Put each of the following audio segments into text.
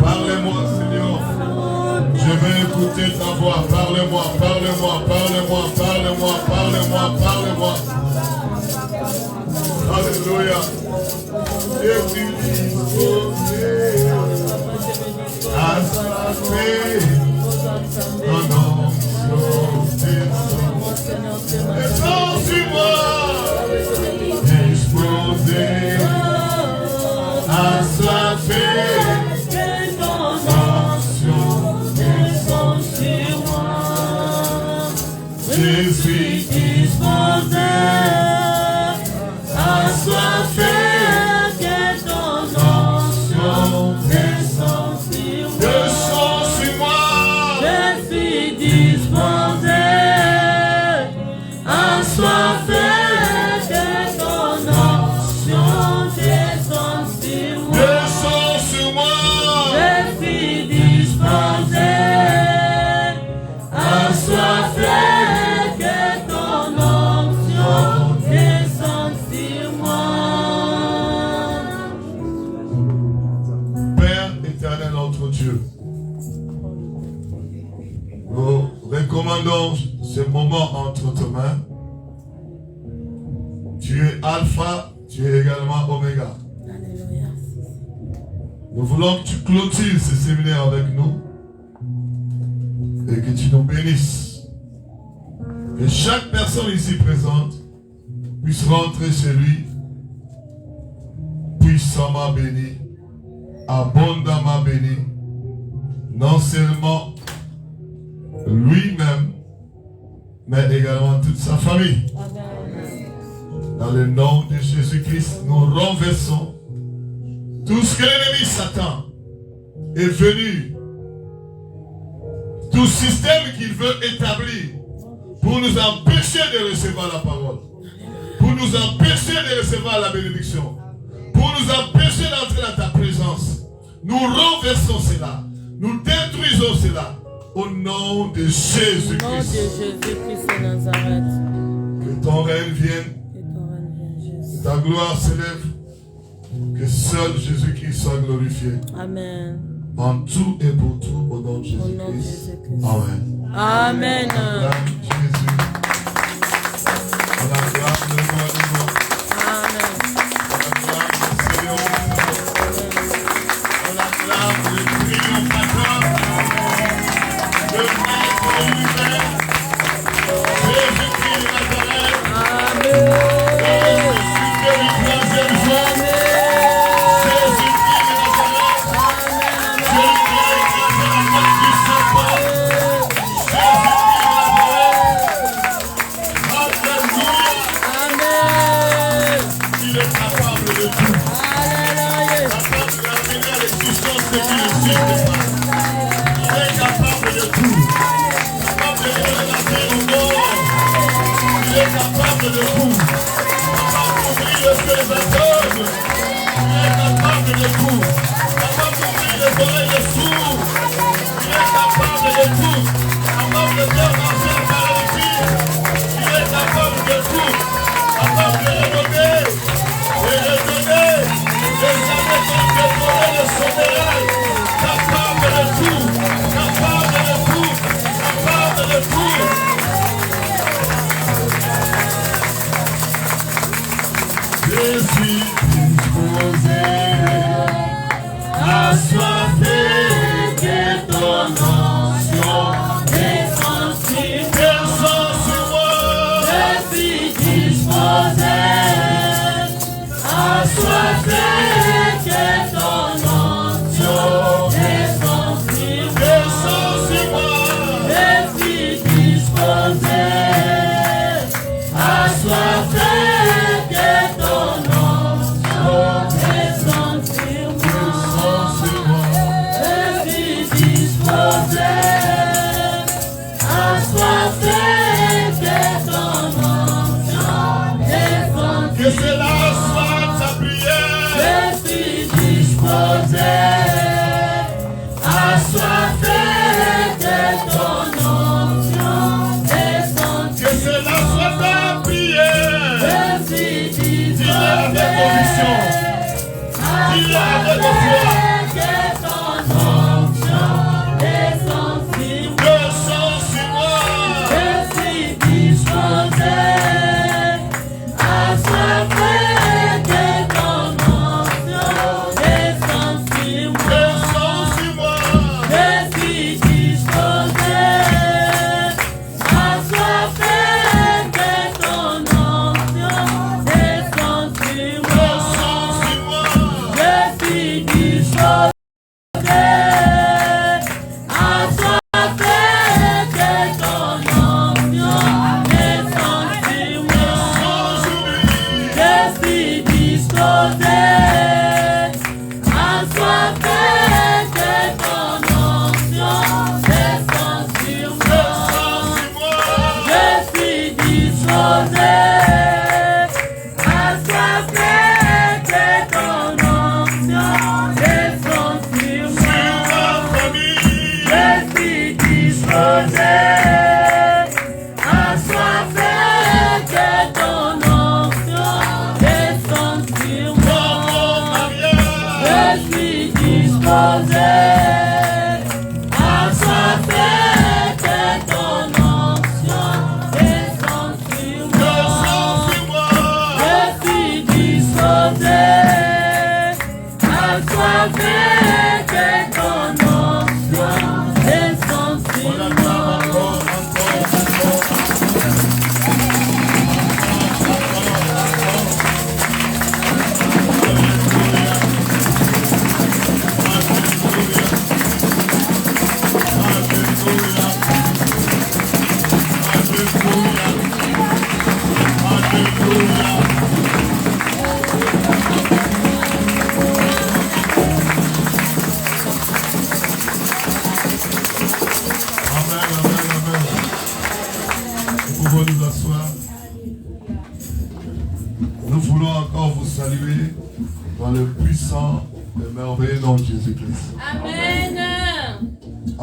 Parlez-moi, Seigneur. Je veux écouter ta voix. Parlez-moi, parlez-moi, parlez-moi, parlez-moi, parlez-moi, parlez-moi. Alléluia. Et tu je suis disposé, assoiffé que ton onction descende sur moi. Descends sur moi. Je suis disposé, assoiffé que ton onction descende sur moi. Descends sur moi. Je suis disposé, assoiffé. Nous recommandons ce moment entre tes mains. Tu es Alpha, tu es également Oméga. Nous voulons que tu clôtures ce séminaire avec nous et que tu nous bénisses. Que chaque personne ici présente puisse rentrer chez lui puissamment béni, abondamment béni, non seulement lui-même, mais également toute sa famille. Amen. Dans le nom de Jésus-Christ, nous renversons tout ce que l'ennemi Satan est venu, tout système qu'il veut établir pour nous empêcher de recevoir la parole, pour nous empêcher de recevoir la bénédiction, pour nous empêcher d'entrer dans ta présence. Nous renversons cela, nous détruisons cela. Au nom de Jésus-Christ. Au nom de Jésus-Christ de Nazareth. Que ton règne vienne. Que ta gloire s'élève. Que seul Jésus-Christ soit glorifié. Amen. En tout et pour tout, au nom de Jésus-Christ. Amen. Amen. Acclame Jésus. On acclame le roi des rois. Amen. On acclame le Seigneur. On acclame le triomphateur. Le maître de l'univers, Jésus-Christ de Nazareth, Amen. Jésus-Christ de troisième jour, Jésus-Christ de Nazareth, Jésus-Christ de la tête du serpent, Jésus-Christ de Nazareth, Alléluia, Amen. Il est capable de tout, Alléluia, capable d'amener à l'existence ce qui n'existe pas. Il est capable de tout. Capable de donner la terre au nord. Il est capable de tout. Capable d'ouvrir le feu des atomes. Il est capable de tout. Capable d'ouvrir les oreilles des sourds. Il est capable de tout. Capable de faire marcher la maladie. Il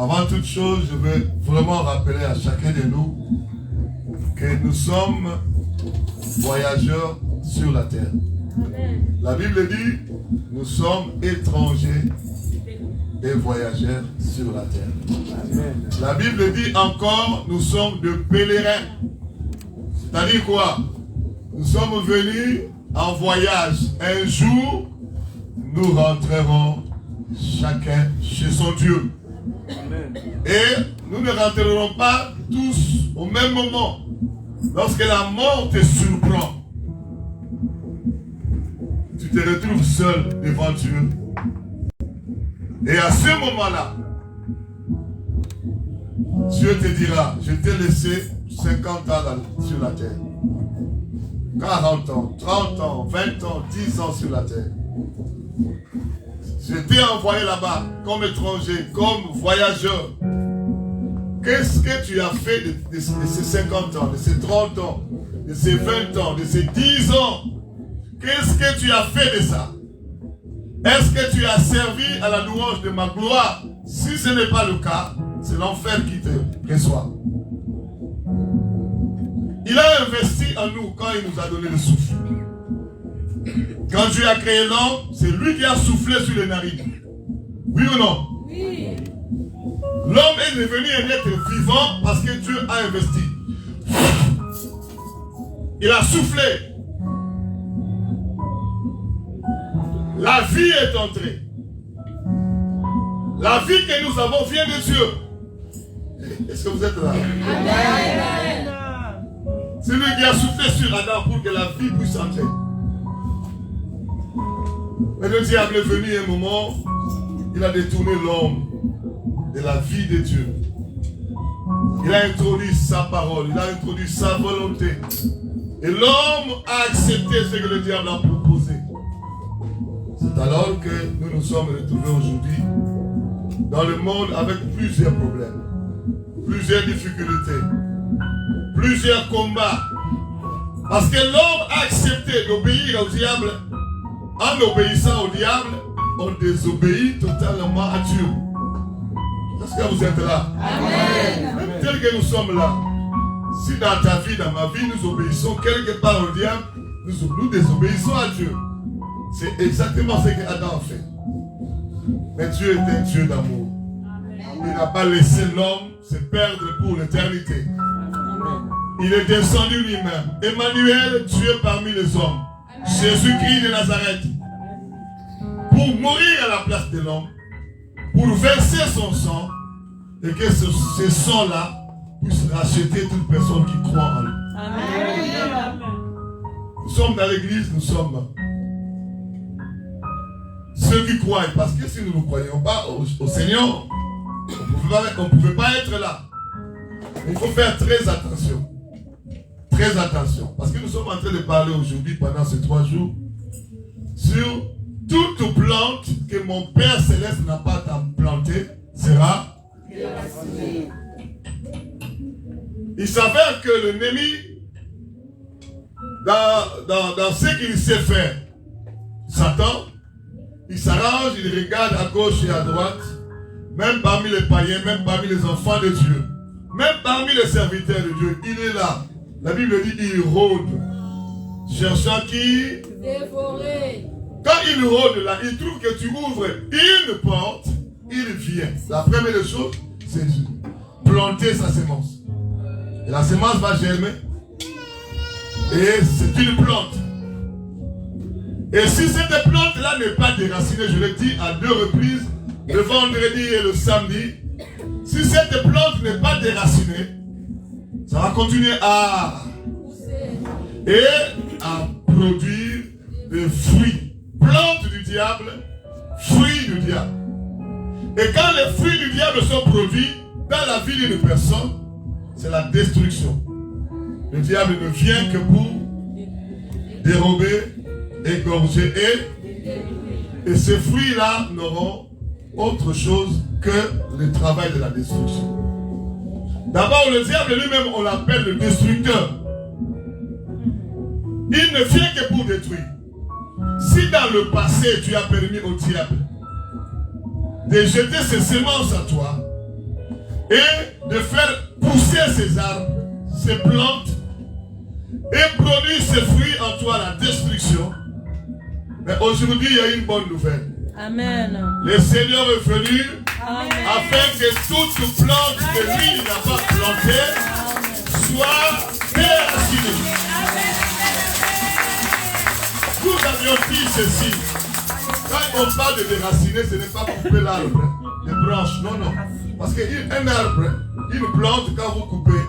Avant toute chose, je veux vraiment rappeler à chacun de nous que nous sommes voyageurs sur la terre. Amen. La Bible dit, nous sommes étrangers et voyageurs sur la terre. Amen. La Bible dit encore, nous sommes de pèlerins. C'est-à-dire quoi? Nous sommes venus en voyage. Un jour, nous rentrerons chacun chez son Dieu. Amen. Et nous ne rentrerons pas tous au même moment. Lorsque la mort te surprend, tu te retrouves seul devant Dieu. Et à ce moment-là, Dieu te dira, je t'ai laissé 50 ans sur la terre. 40 ans, 30 ans, 20 ans, 10 ans sur la terre. Je t'ai envoyé là-bas comme étranger, comme voyageur. Qu'est-ce que tu as fait de ces 50 ans, de ces 30 ans, de ces 20 ans, de ces 10 ans? Qu'est-ce que tu as fait de ça? Est-ce que tu as servi à la louange de ma gloire? Si ce n'est pas le cas, c'est l'enfer qui te reçoit. Il a investi en nous quand il nous a donné le souffle. Quand Dieu a créé l'homme, c'est lui qui a soufflé sur les narines. Oui ou non? Oui. L'homme est devenu un être vivant parce que Dieu a investi. Il a soufflé. La vie est entrée. La vie que nous avons vient de Dieu. Est-ce que vous êtes là? Amen. C'est lui qui a soufflé sur Adam pour que la vie puisse entrer. Mais le diable est venu un moment, il a détourné l'homme de la vie de Dieu. Il a introduit sa parole, il a introduit sa volonté. Et l'homme a accepté ce que le diable a proposé. C'est alors que nous nous sommes retrouvés aujourd'hui dans le monde avec plusieurs problèmes, plusieurs difficultés, plusieurs combats. Parce que l'homme a accepté d'obéir au diable. En obéissant au diable, on désobéit totalement à Dieu. Est-ce que vous êtes là? Amen. Même tel que nous sommes là, si dans ta vie, dans ma vie, nous obéissons quelque part au diable, nous désobéissons à Dieu. C'est exactement ce que Adam a fait. Mais Dieu est un Dieu d'amour. Il n'a pas laissé l'homme se perdre pour l'éternité. Il est descendu lui-même. Emmanuel, Dieu parmi les hommes. Jésus-Christ de Nazareth. Pour mourir à la place de l'homme. Pour verser son sang. Et que ce sang-là puisse racheter toute personne qui croit en lui. Amen. Nous sommes dans l'église, nous sommes ceux qui croient. Parce que si nous ne croyons pas au Seigneur, on ne pouvait pas être là. Il faut faire très attention. Très attention. Parce que nous sommes en train de parler aujourd'hui, pendant ces 3 jours, sur toute plante que mon Père Céleste n'a pas plantée sera déracinée. Il s'avère que l'ennemi, dans ce qu'il sait faire, Satan, il s'arrange, il regarde à gauche et à droite, même parmi les païens, même parmi les enfants de Dieu, même parmi les serviteurs de Dieu, il est là. La Bible dit il rôde, cherchant qui? Dévorer. Quand il rôde là, il trouve que tu ouvres une porte, il vient. La première des choses, c'est planter sa semence. Et la semence va germer. Et c'est une plante. Et si cette plante-là n'est pas déracinée, je l'ai dit à 2 reprises, le vendredi et le samedi, si cette plante n'est pas déracinée, ça va continuer à pousser et à produire des fruits. Plante du diable, fruits du diable. Et quand les fruits du diable sont produits dans la vie d'une personne, c'est la destruction. Le diable ne vient que pour dérober, égorger et ces fruits-là n'auront autre chose que le travail de la destruction. D'abord, le diable lui-même, on l'appelle le destructeur. Il ne vient que pour détruire. Si dans le passé, tu as permis au diable de jeter ses semences à toi et de faire pousser ses arbres, ses plantes et produire ses fruits en toi, la destruction, mais aujourd'hui, il y a une bonne nouvelle. Amen. Le Seigneur est venu afin que toute plante que lui n'a pas plantée soit déracinée. Nous avions dit ceci. Quand on parle de déraciner, ce n'est pas couper l'arbre, les branches. Non, non. Parce qu'un arbre, une plante, quand vous coupez,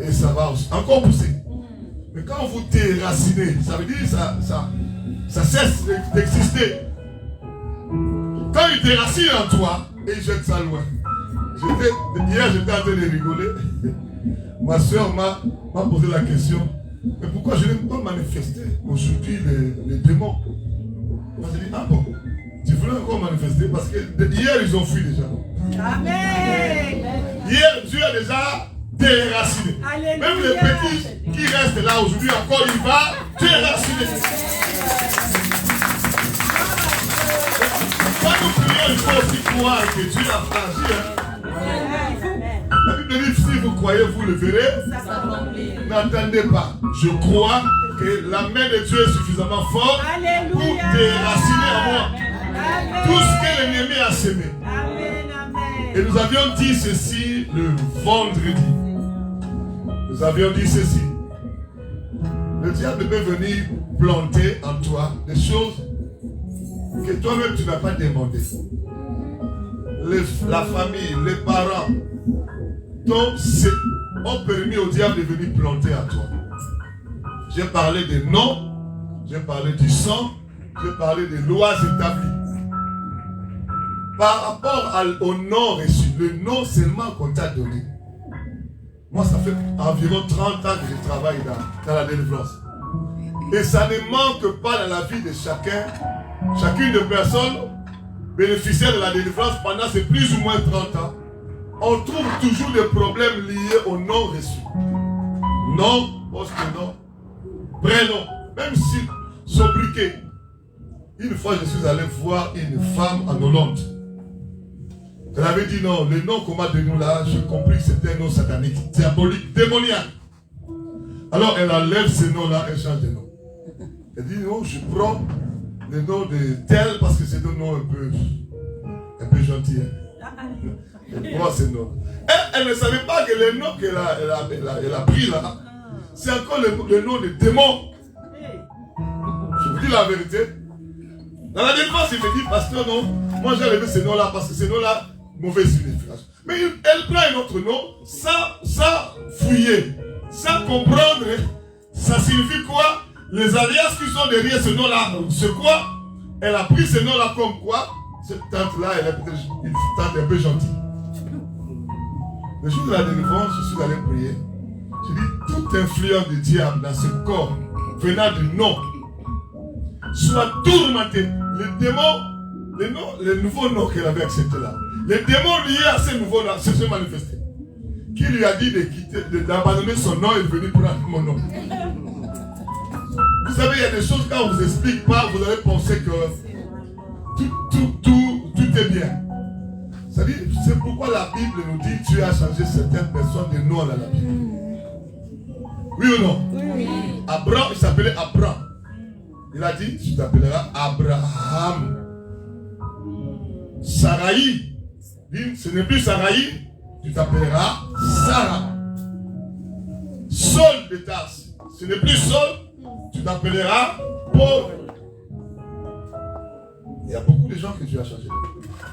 et ça va encore pousser. Mais quand vous déracinez, ça veut dire que ça cesse d'exister. Quand il déracine en toi, et il jette ça loin. Hier, j'étais en train de rigoler. Ma soeur m'a posé la question. Mais pourquoi je n'aime pas manifester aujourd'hui les démons? Moi j'ai dit, ah bon, tu voulais encore manifester parce que hier ils ont fui déjà. Amen. Hier Dieu a déjà déraciné. Alléluia. Même les petits qui restent là aujourd'hui encore, il va déraciner. Quand nous prions, il faut aussi croire que Dieu a franchi. La Bible dit, si vous croyez, vous le verrez. N'attendez pas. Je crois que la main de Dieu est suffisamment forte pour déraciner en moi tout ce que l'ennemi a semé. Et nous avions dit ceci le vendredi. Nous avions dit ceci. Le diable peut venir planter en toi des choses que toi-même tu n'as pas demandé. la famille, les parents, ont permis au diable de venir planter à toi. J'ai parlé des noms, j'ai parlé du sang, j'ai parlé des lois établies. Par rapport au nom reçu, le nom seulement qu'on t'a donné. Moi, ça fait environ 30 ans que je travaille dans la délivrance. Et ça ne manque pas dans la vie de chacune des personnes bénéficiaires de la délivrance pendant ces plus ou moins 30 ans. On trouve toujours des problèmes liés au nom reçu. Nom, post-nom, prénom, même si sobriquet. Une fois, je suis allé voir une femme en Hollande. Elle avait dit non, le nom qu'on m'a donné là, j'ai compris que c'était un nom satanique, diabolique, démoniaque. Alors elle enlève ce nom-là, elle change de nom. Elle dit non, je prends le nom de tel parce que c'est un nom un peu gentil. Elle prend ce nom. Elle ne savait pas que le nom qu'elle a pris là, c'est encore le nom de démon. Je vous dis la vérité. Dans la défense, il me dit, pasteur, non, moi j'ai enlevé ce nom-là parce que ce nom-là, mauvaise signification. Mais elle prend un autre nom sans fouiller, sans comprendre. Ça signifie quoi? Les alliances qui sont derrière ce nom-là, c'est quoi? Elle a pris ce nom-là comme quoi? Cette tante-là, elle est peut-être une tante un peu gentille. Le jour de la délivrance, je suis allé prier. Je dis, toute influence du diable dans ce corps, venant du nom, soit tourmenté. Les démons, les nouveaux noms qu'elle avait acceptés là, les démons liés à ces nouveaux noms se sont manifestés. Qui lui a dit d'abandonner son nom et de venir prendre mon nom? Vous savez, il y a des choses quand on ne vous explique pas, vous allez penser que tout est bien. C'est pourquoi la Bible nous dit Dieu a changé certaines personnes de nom dans la Bible. Oui ou non? Oui. Abraham, il s'appelait Abraham. Il a dit, tu t'appelleras Abraham. Saraï, ce n'est plus Saraï, tu t'appelleras Sarah. Saul de Tarse, ce n'est plus Saul, tu t'appelleras Paul. Il y a beaucoup de gens que Dieu a changé.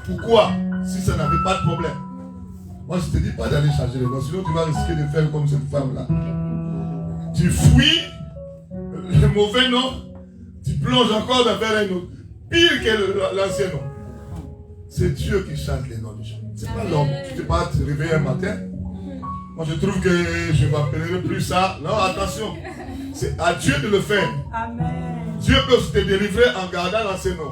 Pourquoi? Si ça n'avait pas de problème. Moi, je ne te dis pas d'aller changer les noms, sinon tu vas risquer de faire comme cette femme-là. Tu fuis le mauvais nom. Tu plonges encore vers un autre. Pire que l'ancien nom. C'est Dieu qui change les noms des gens. C'est pas l'homme. Tu ne peux pas te réveiller un matin. Moi je trouve que je ne m'appellerai plus ça. Non, attention. C'est à Dieu de le faire. Amen. Dieu peut aussi te délivrer en gardant l'ancien nom.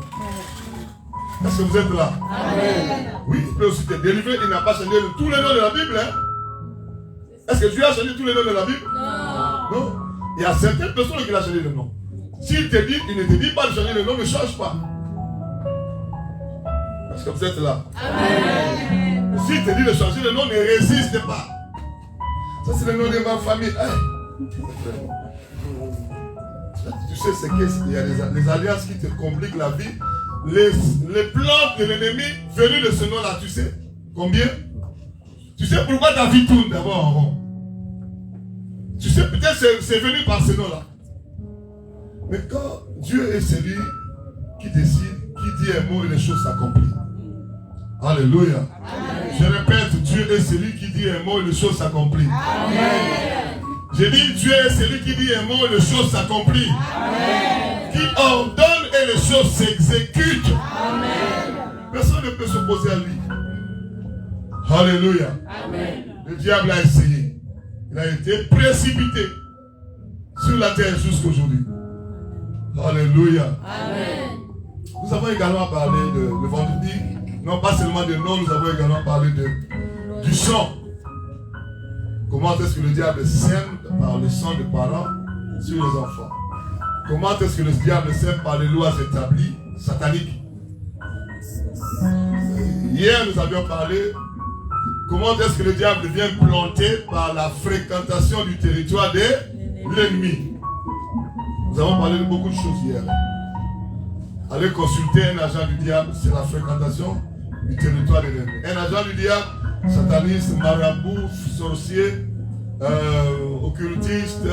Est-ce que vous êtes là? Amen. Oui, il peut aussi te délivrer. Il n'a pas changé tous les noms de la Bible. Hein? Est-ce que Dieu a changé tous les noms de la Bible? Non. Non. Il y a certaines personnes qui ont changé le nom. S'il te dit, il ne te dit pas de changer le nom, ne change pas. Parce que vous êtes là. Amen. S'il te dit de changer le nom, ne résiste pas. Ça c'est le nom de ma famille. Hey. Tu sais c'est qu'il y a des alliances qui te compliquent la vie. Les plans de l'ennemi venus de ce nom-là, tu sais combien? Tu sais pourquoi ta vie tourne d'abord en rond? Tu sais peut-être c'est venu par ce nom-là. Mais quand Dieu est celui qui décide, qui dit un mot et les choses s'accomplissent. Alléluia. Amen. Je répète, Dieu est celui qui dit un mot et les choses s'accomplissent. J'ai dit, Dieu est celui qui dit un mot et les choses s'accomplissent. Qui ordonne et les choses s'exécutent. Personne ne peut s'opposer à lui. Alléluia. Amen. Le diable a essayé. Il a été précipité sur la terre jusqu'aujourd'hui. Alléluia. Amen. Nous avons également parlé le vendredi, non pas seulement de nom, nous avons également parlé du sang. Comment est-ce que le diable sème par le sang des parents sur les enfants? Comment est-ce que le diable sème par les lois établies, sataniques? Hier, nous avions parlé comment est-ce que le diable vient planter par la fréquentation du territoire de l'ennemi. Nous avons parlé de beaucoup de choses hier. Allez consulter un agent du diable, c'est la fréquentation du territoire de l'ennemi. Un agent du diable, sataniste, marabout, sorcier, occultiste,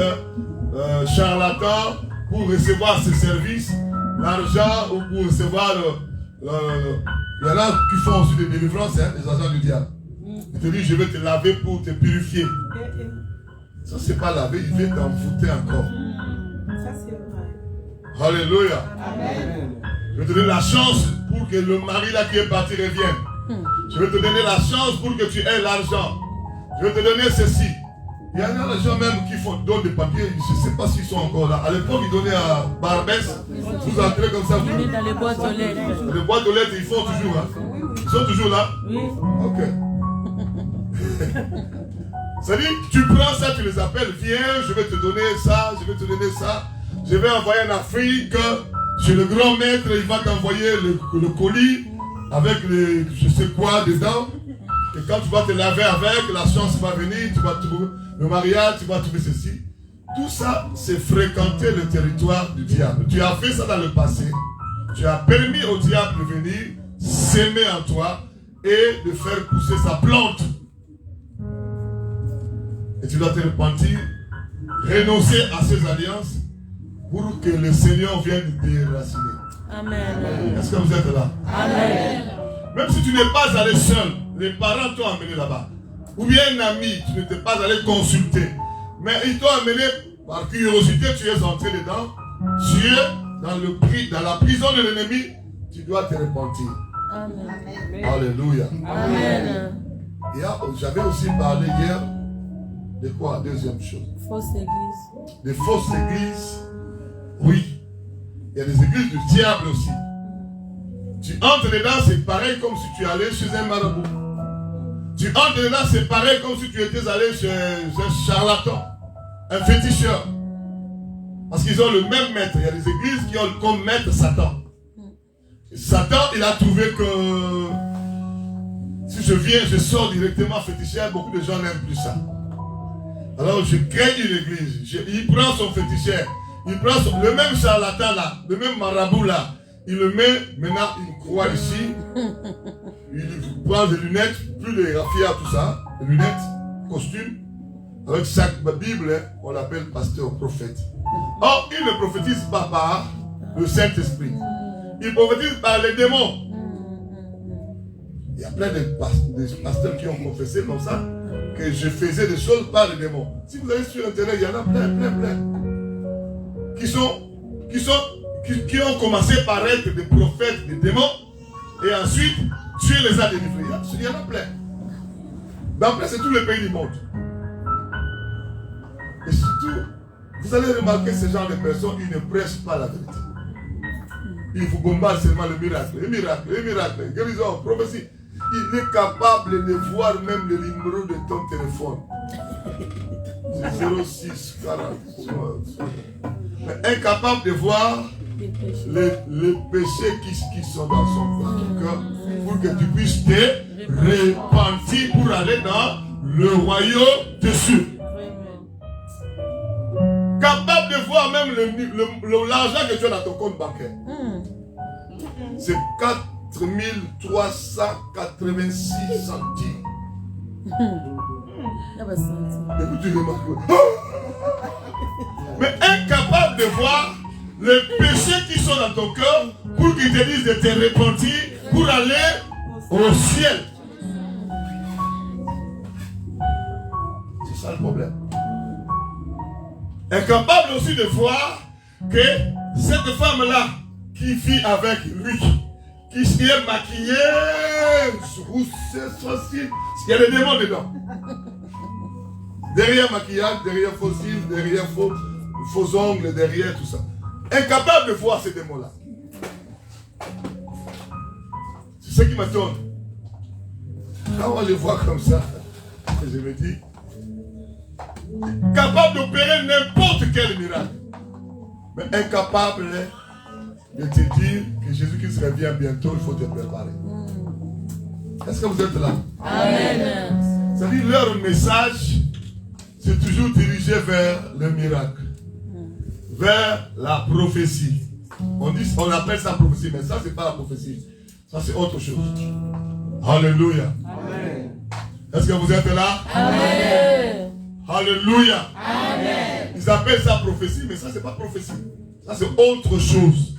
charlatan, pour recevoir ses services, l'argent ou pour recevoir Non. Il y en a qui font aussi des délivrances, hein, les agents du diable. Il te dit, je vais te laver pour te purifier. Ça, c'est pas laver, il veut t'envoûter encore. Ça, c'est vrai. Alléluia. Amen. Je vais te donner la chance pour que le mari là qui est parti revienne. Je vais te donner la chance pour que tu aies l'argent. Je vais te donner ceci. Il y en a des gens même qui donnent des papiers, je ne sais pas s'ils sont encore là. À l'époque, ils donnaient à Barbès, vous entrez comme ça. Vous dans les boîtes aux lettres. Les boîtes aux lettres, ils font toujours. Hein. Ils sont toujours là? Oui. Ok. C'est-à-dire, tu prends ça, tu les appelles, viens, je vais te donner ça, je vais te donner ça. Je vais envoyer en Afrique, chez le grand maître, il va t'envoyer le colis avec les je sais quoi dedans. Et quand tu vas te laver avec, la chance va venir, tu vas trouver le mariage, tu vas trouver ceci. Tout ça, c'est fréquenter le territoire du diable. Tu as fait ça dans le passé. Tu as permis au diable de venir s'aimer en toi et de faire pousser sa plante. Et tu dois te repentir, renoncer à ces alliances pour que le Seigneur vienne te déraciner. Amen. Est-ce que vous êtes là? Amen. Même si tu n'es pas allé seul, les parents t'ont amené là-bas. Ou bien un ami, tu n'étais pas allé consulter. Mais ils t'ont amené par curiosité, tu es entré dedans. Tu es dans la prison de l'ennemi, tu dois te repentir. Amen. Alléluia. Amen. J'avais aussi parlé hier de quoi? Deuxième chose. Fausse église. Des fausses églises. Oui. Il y a des églises du diable aussi. Tu entres dedans, c'est pareil comme si tu allais chez un marabout. Tu entres dedans, c'est pareil comme si tu étais allé chez un charlatan, un féticheur. Parce qu'ils ont le même maître. Il y a des églises qui ont comme maître Satan. Et Satan, il a trouvé que si je viens, je sors directement féticheur, beaucoup de gens n'aiment plus ça. Alors je crée une église. Il prend son féticheur. Il prend le même charlatan là, le même marabout là. Il le met, maintenant il croit ici. Il prend des lunettes, plus les raffias, tout ça. Les lunettes, costume. Avec chaque Bible, on l'appelle pasteur, prophète. Or, il ne prophétise pas par le Saint-Esprit. Il prophétise par les démons. Il y a plein de pasteurs qui ont confessé comme ça que je faisais des choses par les démons. Si vous allez sur Internet, il y en a plein. Qui ont commencé par être des prophètes, des démons, et ensuite, Dieu les a délivrés. Il y en a plein. D'après, c'est tous les pays du monde. Et surtout, vous allez remarquer ce genre de personnes, ils ne prêchent pas la vérité. Ils vous bombardent seulement le miracle, guérison, prophétie. Il est capable de voir même le numéro de ton téléphone. C'est 06 40. Mais incapable de voir les péchés qui sont dans son cœur pour que tu puisses te repentir pour aller dans le royaume de Dieu. Capable de voir même l'argent que tu as dans ton compte bancaire. C'est 4386 centimes. Écoute, tu remarques. Mais incapable de voir les péchés qui sont dans ton cœur pour qu'ils te disent de te repentir pour aller au ciel. C'est ça le problème. Incapable aussi de voir que cette femme-là qui vit avec lui, qui est maquillée, roussée, sourcils, il y a des démons dedans. Derrière maquillage, derrière faux cils, derrière faux ongles, derrière tout ça. Incapable de voir ces démons-là. C'est ce qui m'étonne. Quand on les voit comme ça, je me dis, capable d'opérer n'importe quel miracle, mais incapable de te dire que Jésus-Christ revient bientôt, il faut te préparer. Est-ce que vous êtes là? Amen. C'est-à-dire leur message, c'est toujours dirigé vers le miracle, vers la prophétie. On appelle ça prophétie, mais ça c'est pas la prophétie, ça c'est autre chose. Alléluia. Amen. Est-ce que vous êtes là? Amen. Alléluia. Amen. Ils appellent ça prophétie, mais ça c'est pas prophétie, ça c'est autre chose.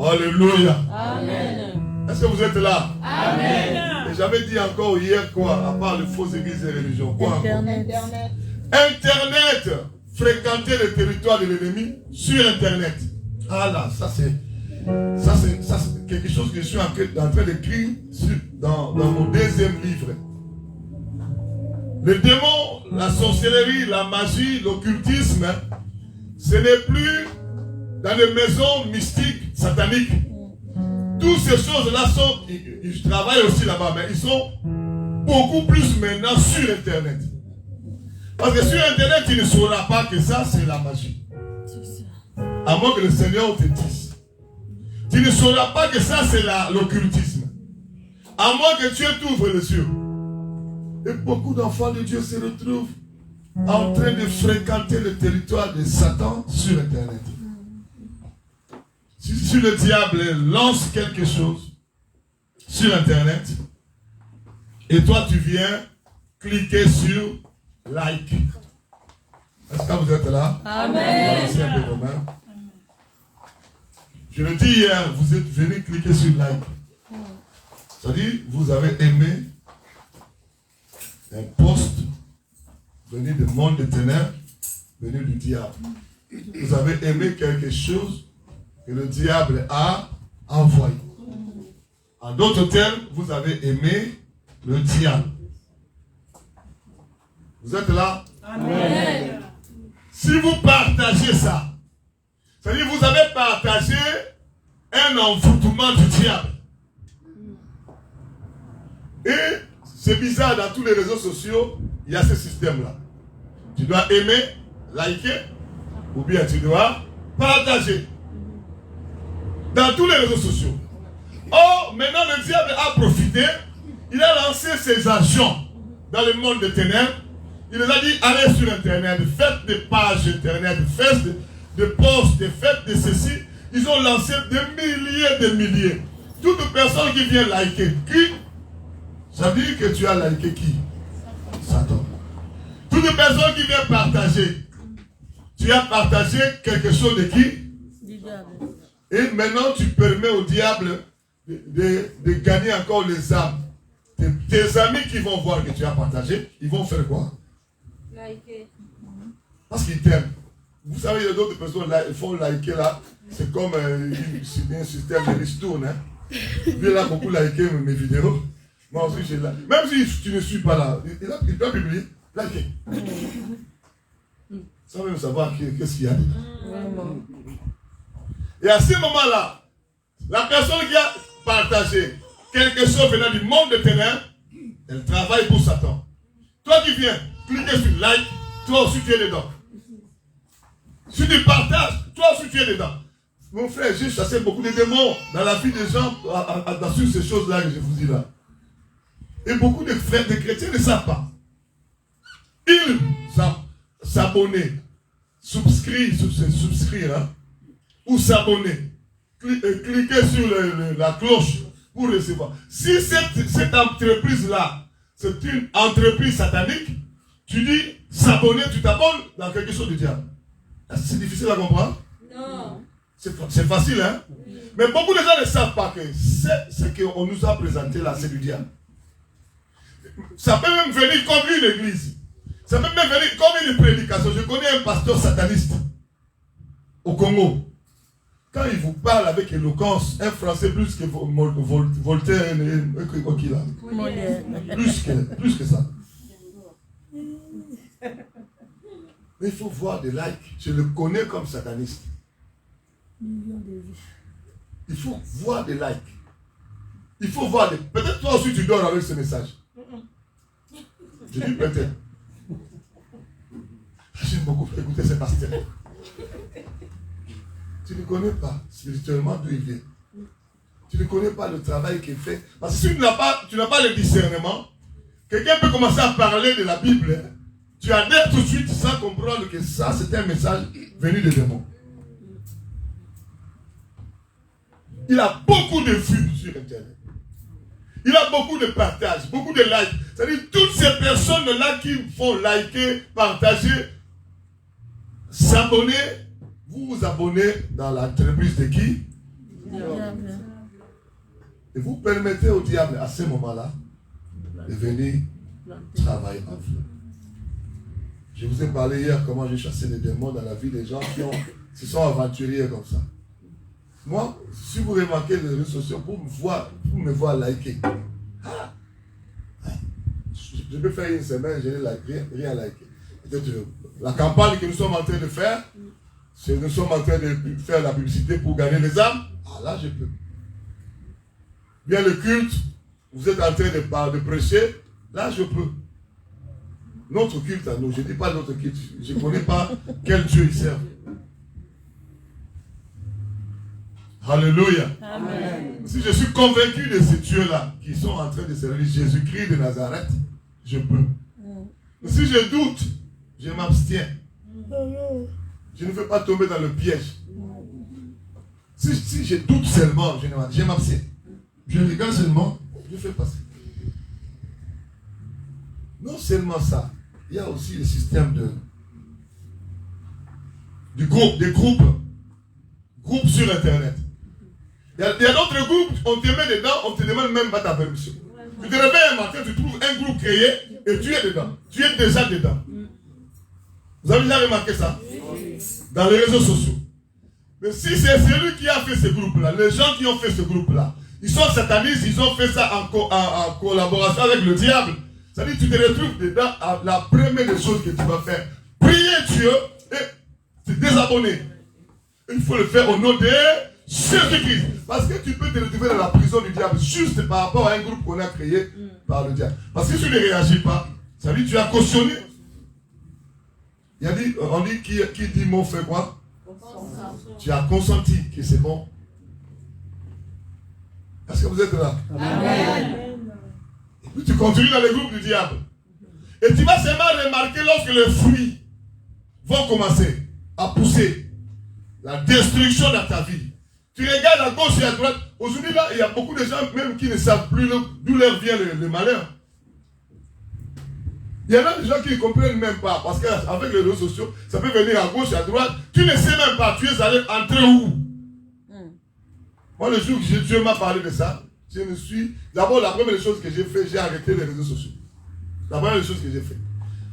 Alléluia. Amen. Est-ce que vous êtes là? Amen. Et j'avais dit encore hier quoi, à part les fausses églises et religions. Quoi encore? Internet. Fréquenter le territoire de l'ennemi sur Internet. Ah là, ça c'est quelque chose que je suis en train d'écrire dans mon deuxième livre. Le démon, la sorcellerie, la magie, l'occultisme, ce n'est plus dans les maisons mystiques, sataniques. Toutes ces choses-là ils travaillent aussi là-bas, mais ils sont beaucoup plus maintenant sur Internet. Parce que sur Internet, tu ne sauras pas que ça, c'est la magie. À moins que le Seigneur te dise. Tu ne sauras pas que ça, c'est l'occultisme. À moins que Dieu t'ouvre les yeux. Et beaucoup d'enfants de Dieu se retrouvent en train de fréquenter le territoire de Satan sur Internet. Si le diable lance quelque chose sur Internet, et toi tu viens cliquer sur like. Est-ce que vous êtes là? Amen. Je le dis hier, vous êtes venus cliquer sur like. C'est-à-dire, vous avez aimé un poste venu du monde des ténèbres, venu du diable. Vous avez aimé quelque chose que le diable a envoyé. En d'autres termes, vous avez aimé le diable. Vous êtes là? Amen. Si vous partagez ça, c'est-à-dire vous avez partagé un envoûtement du diable. Et c'est bizarre, dans tous les réseaux sociaux, il y a ce système-là. Tu dois aimer, liker, ou bien tu dois partager. Dans tous les réseaux sociaux. Or, maintenant le diable a profité, il a lancé ses agents dans le monde des ténèbres. Il les a dit, allez sur Internet, faites des pages Internet, faites des posts, faites de ceci. Ils ont lancé des milliers. Toute personne qui vient liker, qui? Ça veut dire que tu as liké qui? Satan. Toute personne qui vient partager, tu as partagé quelque chose de qui? Du diable. Et maintenant tu permets au diable de gagner encore les âmes. Tes amis qui vont voir que tu as partagé, ils vont faire quoi? Liker. Parce qu'ils t'aiment. Vous savez, il y a d'autres personnes qui font liker là. C'est comme un système de ristourne. Hein. Lui, il a beaucoup liké mes vidéos. Moi aussi, j'ai là. Même si tu ne suis pas là, il peut publier, liker. Sans même savoir qu'est-ce qu'il y a dedans. Et à ce moment-là, la personne qui a partagé quelque chose venant du monde des ténèbres, elle travaille pour Satan. Toi qui viens, cliquer sur like, toi aussi tu es dedans. Si tu partages, toi aussi tu es dedans. Mon frère, j'ai chassé beaucoup de démons dans la vie des gens sur ces choses-là que je vous dis là. Et beaucoup de frères, de chrétiens ne savent pas. Ils s'abonner, souscrire, hein, ou s'abonner, cliquer sur la cloche pour recevoir. Si cette entreprise-là, c'est une entreprise satanique, tu dis s'abonner, tu t'abonnes dans quelque chose de diable. C'est difficile à comprendre? Non. C'est facile, hein? Mais beaucoup de gens ne savent pas que ce qu'on nous a présenté là, c'est du diable. Ça peut même venir comme une église. Ça peut même venir comme une prédication. Je connais un pasteur sataniste au Congo. Quand il vous parle avec éloquence, un français plus que Voltaire et Coquilla. Plus que ça. Mais il faut voir des likes. Je le connais comme sataniste. Il faut voir des likes. Il faut voir des... Peut-être toi aussi tu dors avec ce message. Je dis peut-être. J'aime beaucoup écouter ce pasteur. Tu ne connais pas spirituellement d'où il vient. Tu ne connais pas le travail qu'il fait. Parce que si tu n'as pas le discernement, quelqu'un peut commencer à parler de la Bible. Tu adhères tout de suite sans comprendre que ça, c'est un message venu de démons. Il a beaucoup de vues sur Internet. Il a beaucoup de partages, beaucoup de likes. C'est-à-dire toutes ces personnes-là qui font liker, partager, s'abonner, vous vous abonnez dans l'entreprise de qui? Et vous permettez au diable à ce moment-là de venir travailler en vous. Je vous ai parlé hier comment j'ai chassé les démons dans la vie des gens qui se sont aventuriers comme ça. Moi, si vous remarquez les réseaux sociaux, pour me voir liker. Je peux faire une semaine, je n'ai rien liké. La campagne que nous sommes en train de faire, c'est que nous sommes en train de faire la publicité pour gagner les âmes. Ah là, je peux. Bien le culte, vous êtes en train de prêcher, là, je peux. Notre culte à nous, je ne dis pas notre culte, je ne connais pas quel Dieu il sert. Alléluia. Amen. Si je suis convaincu de ces dieux-là qui sont en train de servir Jésus-Christ de Nazareth, je peux. Mais si je doute, je m'abstiens. Je ne veux pas tomber dans le piège. Si je doute seulement, je m'abstiens. Je regarde seulement, je fais passer. Non seulement ça, il y a aussi le système des groupes sur Internet. Il y a d'autres groupes, on te met dedans, on ne te demande même pas ta permission. Tu te réveilles un matin, tu trouves un groupe créé et tu es dedans. Tu es déjà dedans. Vous avez déjà remarqué ça? Dans les réseaux sociaux. Mais si c'est celui qui a fait ce groupe-là, les gens qui ont fait ce groupe-là, ils sont satanistes, ils ont fait ça en collaboration avec le diable. Ça dit, tu te retrouves dedans, la première des choses que tu vas faire, prier Dieu et te désabonner. Il faut le faire au nom de Jésus-Christ. Parce que tu peux te retrouver dans la prison du diable juste par rapport à un groupe qu'on a créé par le diable. Parce que si tu ne réagis pas, ça veut dire que tu as cautionné. Il a dit, on dit, qui dit mot fait quoi? Tu as consenti que c'est bon. Est-ce que vous êtes là? Amen. Et puis tu continues dans le groupe du diable. Et tu vas seulement remarquer lorsque les fruits vont commencer à pousser. La destruction dans ta vie. Tu regardes à gauche et à droite. Aujourd'hui, là, il y a beaucoup de gens même qui ne savent plus d'où leur vient le malheur. Il y en a des gens qui ne comprennent même pas. Parce qu'avec les réseaux sociaux, ça peut venir à gauche et à droite. Tu ne sais même pas. Tu es allé entrer où? Moi, le jour que Dieu m'a parlé de ça, je me suis... D'abord, la première chose que j'ai fait, j'ai arrêté les réseaux sociaux. La première chose que j'ai fait.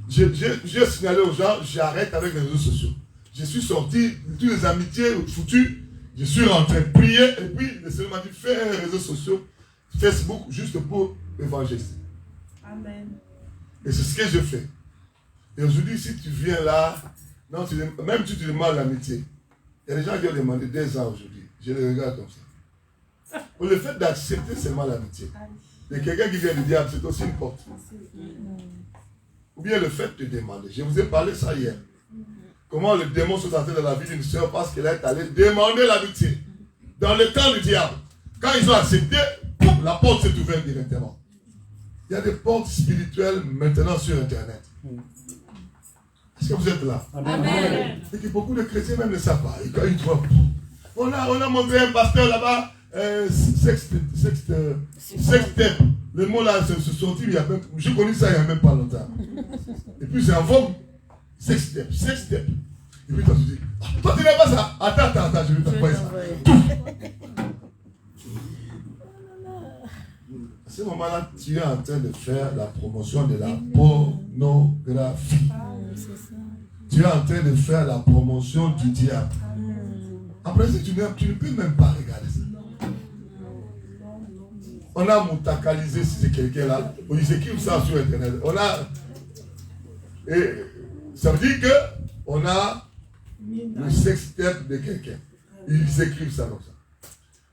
J'ai signalé aux gens, j'arrête avec les réseaux sociaux. Je suis sorti, toutes les amitiés foutues, je suis rentré prier, et puis le Seigneur m'a dit, fais un réseau social, Facebook, juste pour évangéliser. Amen. Et c'est ce que je fais. Et aujourd'hui, si tu viens là, non, même si tu demandes l'amitié, il y a des gens qui ont demandé 2 ans aujourd'hui. Je les regarde comme ça. Pour le fait d'accepter seulement l'amitié. Et quelqu'un qui vient du diable, c'est aussi une porte. Ou bien le fait de demander. Je vous ai parlé ça hier. Comment les démons sont entrés dans la vie d'une sœur parce qu'elle est allée demander l'amitié. Dans le camp du diable. Quand ils ont accepté, pouf, la porte s'est ouverte directement. Il y a des portes spirituelles maintenant sur Internet. Est-ce que vous êtes là? Amen. Et que beaucoup de chrétiens même ne savent pas. Et quand ils voient, on a montré un pasteur là-bas, sextape. Le mot là se sorti, j'ai connu ça il n'y a même pas longtemps. Et puis c'est en vogue. Sextape. Et puis toi tu dis, toi tu n'as pas ça. Attends, je vais t'envoyer ça. À ce moment-là, tu es en train de faire la promotion de la pornographie. Tu es en train de faire la promotion du diable. Après ça, tu ne peux même pas regarder ça. On a moutakalisé si c'est quelqu'un là. Ils écrivent ça sur Internet. Et ça veut dire qu'on a le sextape de quelqu'un. Ils écrivent ça comme ça.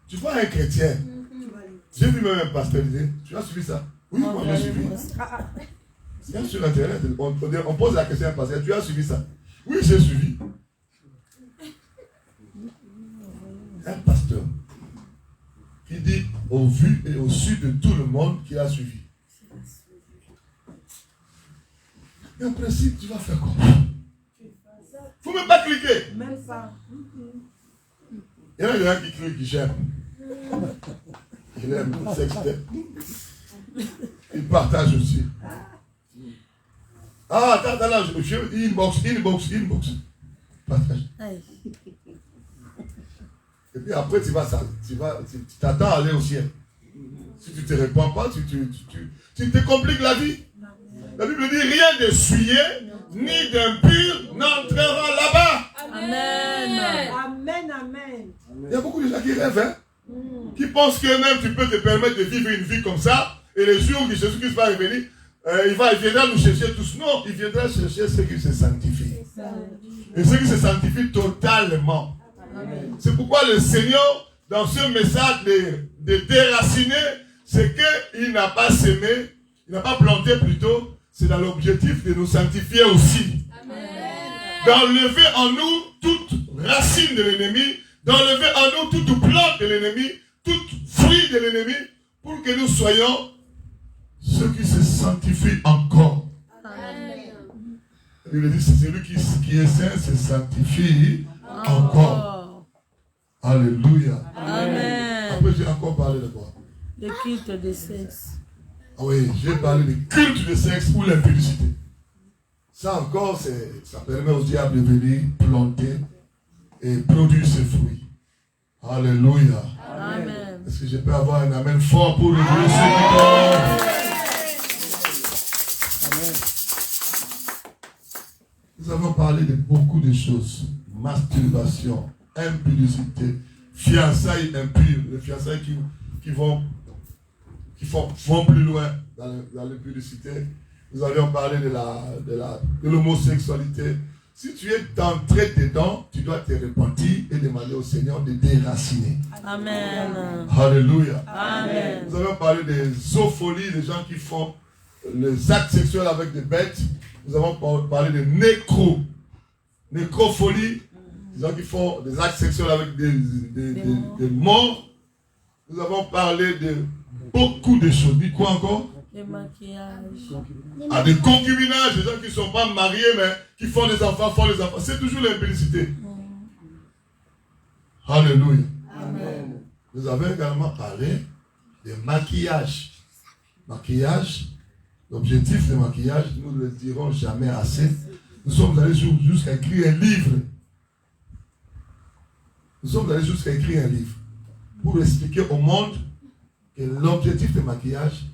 Tu vois un chrétien. J'ai vu même un pasteur dire, tu as suivi ça? Oui, moi j'ai suivi. C'est sur Internet. On pose la question à un pasteur, tu as suivi ça? Oui, j'ai suivi. Un pasteur qui dit au vu et au su de tout le monde qu'il a suivi. Et en principe, tu vas faire quoi? Il ne faut même pas cliquer. Même pas. Il y en a des gens qui cliquent, qui j'aime. Il aime le sextape. Il partage aussi. Ah, attends, là, inbox. Partage. Et puis après, tu t'attends à aller au ciel. Si tu ne te répands pas, tu te compliques la vie. La Bible dit rien de souillé, ni d'impur n'entrera là-bas. Amen. Amen, amen. Il y a beaucoup de gens qui rêvent, hein, qui pensent que même tu peux te permettre de vivre une vie comme ça, et le jour où Jésus-Christ va revenir, il viendra nous chercher tous. Non, il viendra chercher ceux qui se sanctifient. Et ceux qui se sanctifient totalement. C'est pourquoi le Seigneur, dans ce message de déraciner, c'est qu'il n'a pas semé, il n'a pas planté plutôt, c'est dans l'objectif de nous sanctifier aussi. D'enlever en nous toute racine de l'ennemi, d'enlever en nous toute plante de l'ennemi, toute fruit de l'ennemi, pour que nous soyons ceux qui se sanctifient encore. Il dit, c'est celui qui est saint se sanctifie encore. Alléluia. Amen. Après, j'ai encore parlé de quoi? Le culte de sexe. Ah oui, j'ai parlé de culte de sexe ou l'impudicité. Ça encore, ça permet au diable de venir planter et produire ses fruits. Alléluia. Amen. Est-ce que je peux avoir un amen fort pour réjouir ceux qui dorment? Nous avons parlé de beaucoup de choses. Masturbation, impudicité, fiançailles impures, les fiançailles qui vont plus loin dans l'impudicité. Nous avions parlé de l'homosexualité. Si tu es entré dedans, tu dois te repentir et demander au Seigneur de déraciner. Amen. Alléluia. Amen. Nous avons parlé des zoopholies, des gens qui font les actes sexuels avec des bêtes. Nous avons parlé de nécrophilie, des gens qui font des actes sexuels avec des morts. Nous avons parlé de beaucoup de choses. Dis quoi encore? Le maquillage. Ah, des concubinages, des gens qui ne sont pas mariés, mais qui font des enfants, C'est toujours l'impudicité. Alléluia. Amen. Nous avons également parlé de maquillage. Maquillage, l'objectif du maquillage, nous ne le dirons jamais assez. Nous sommes allés jusqu'à écrire un livre. Nous sommes allés jusqu'à écrire un livre pour expliquer au monde que l'objectif du maquillage,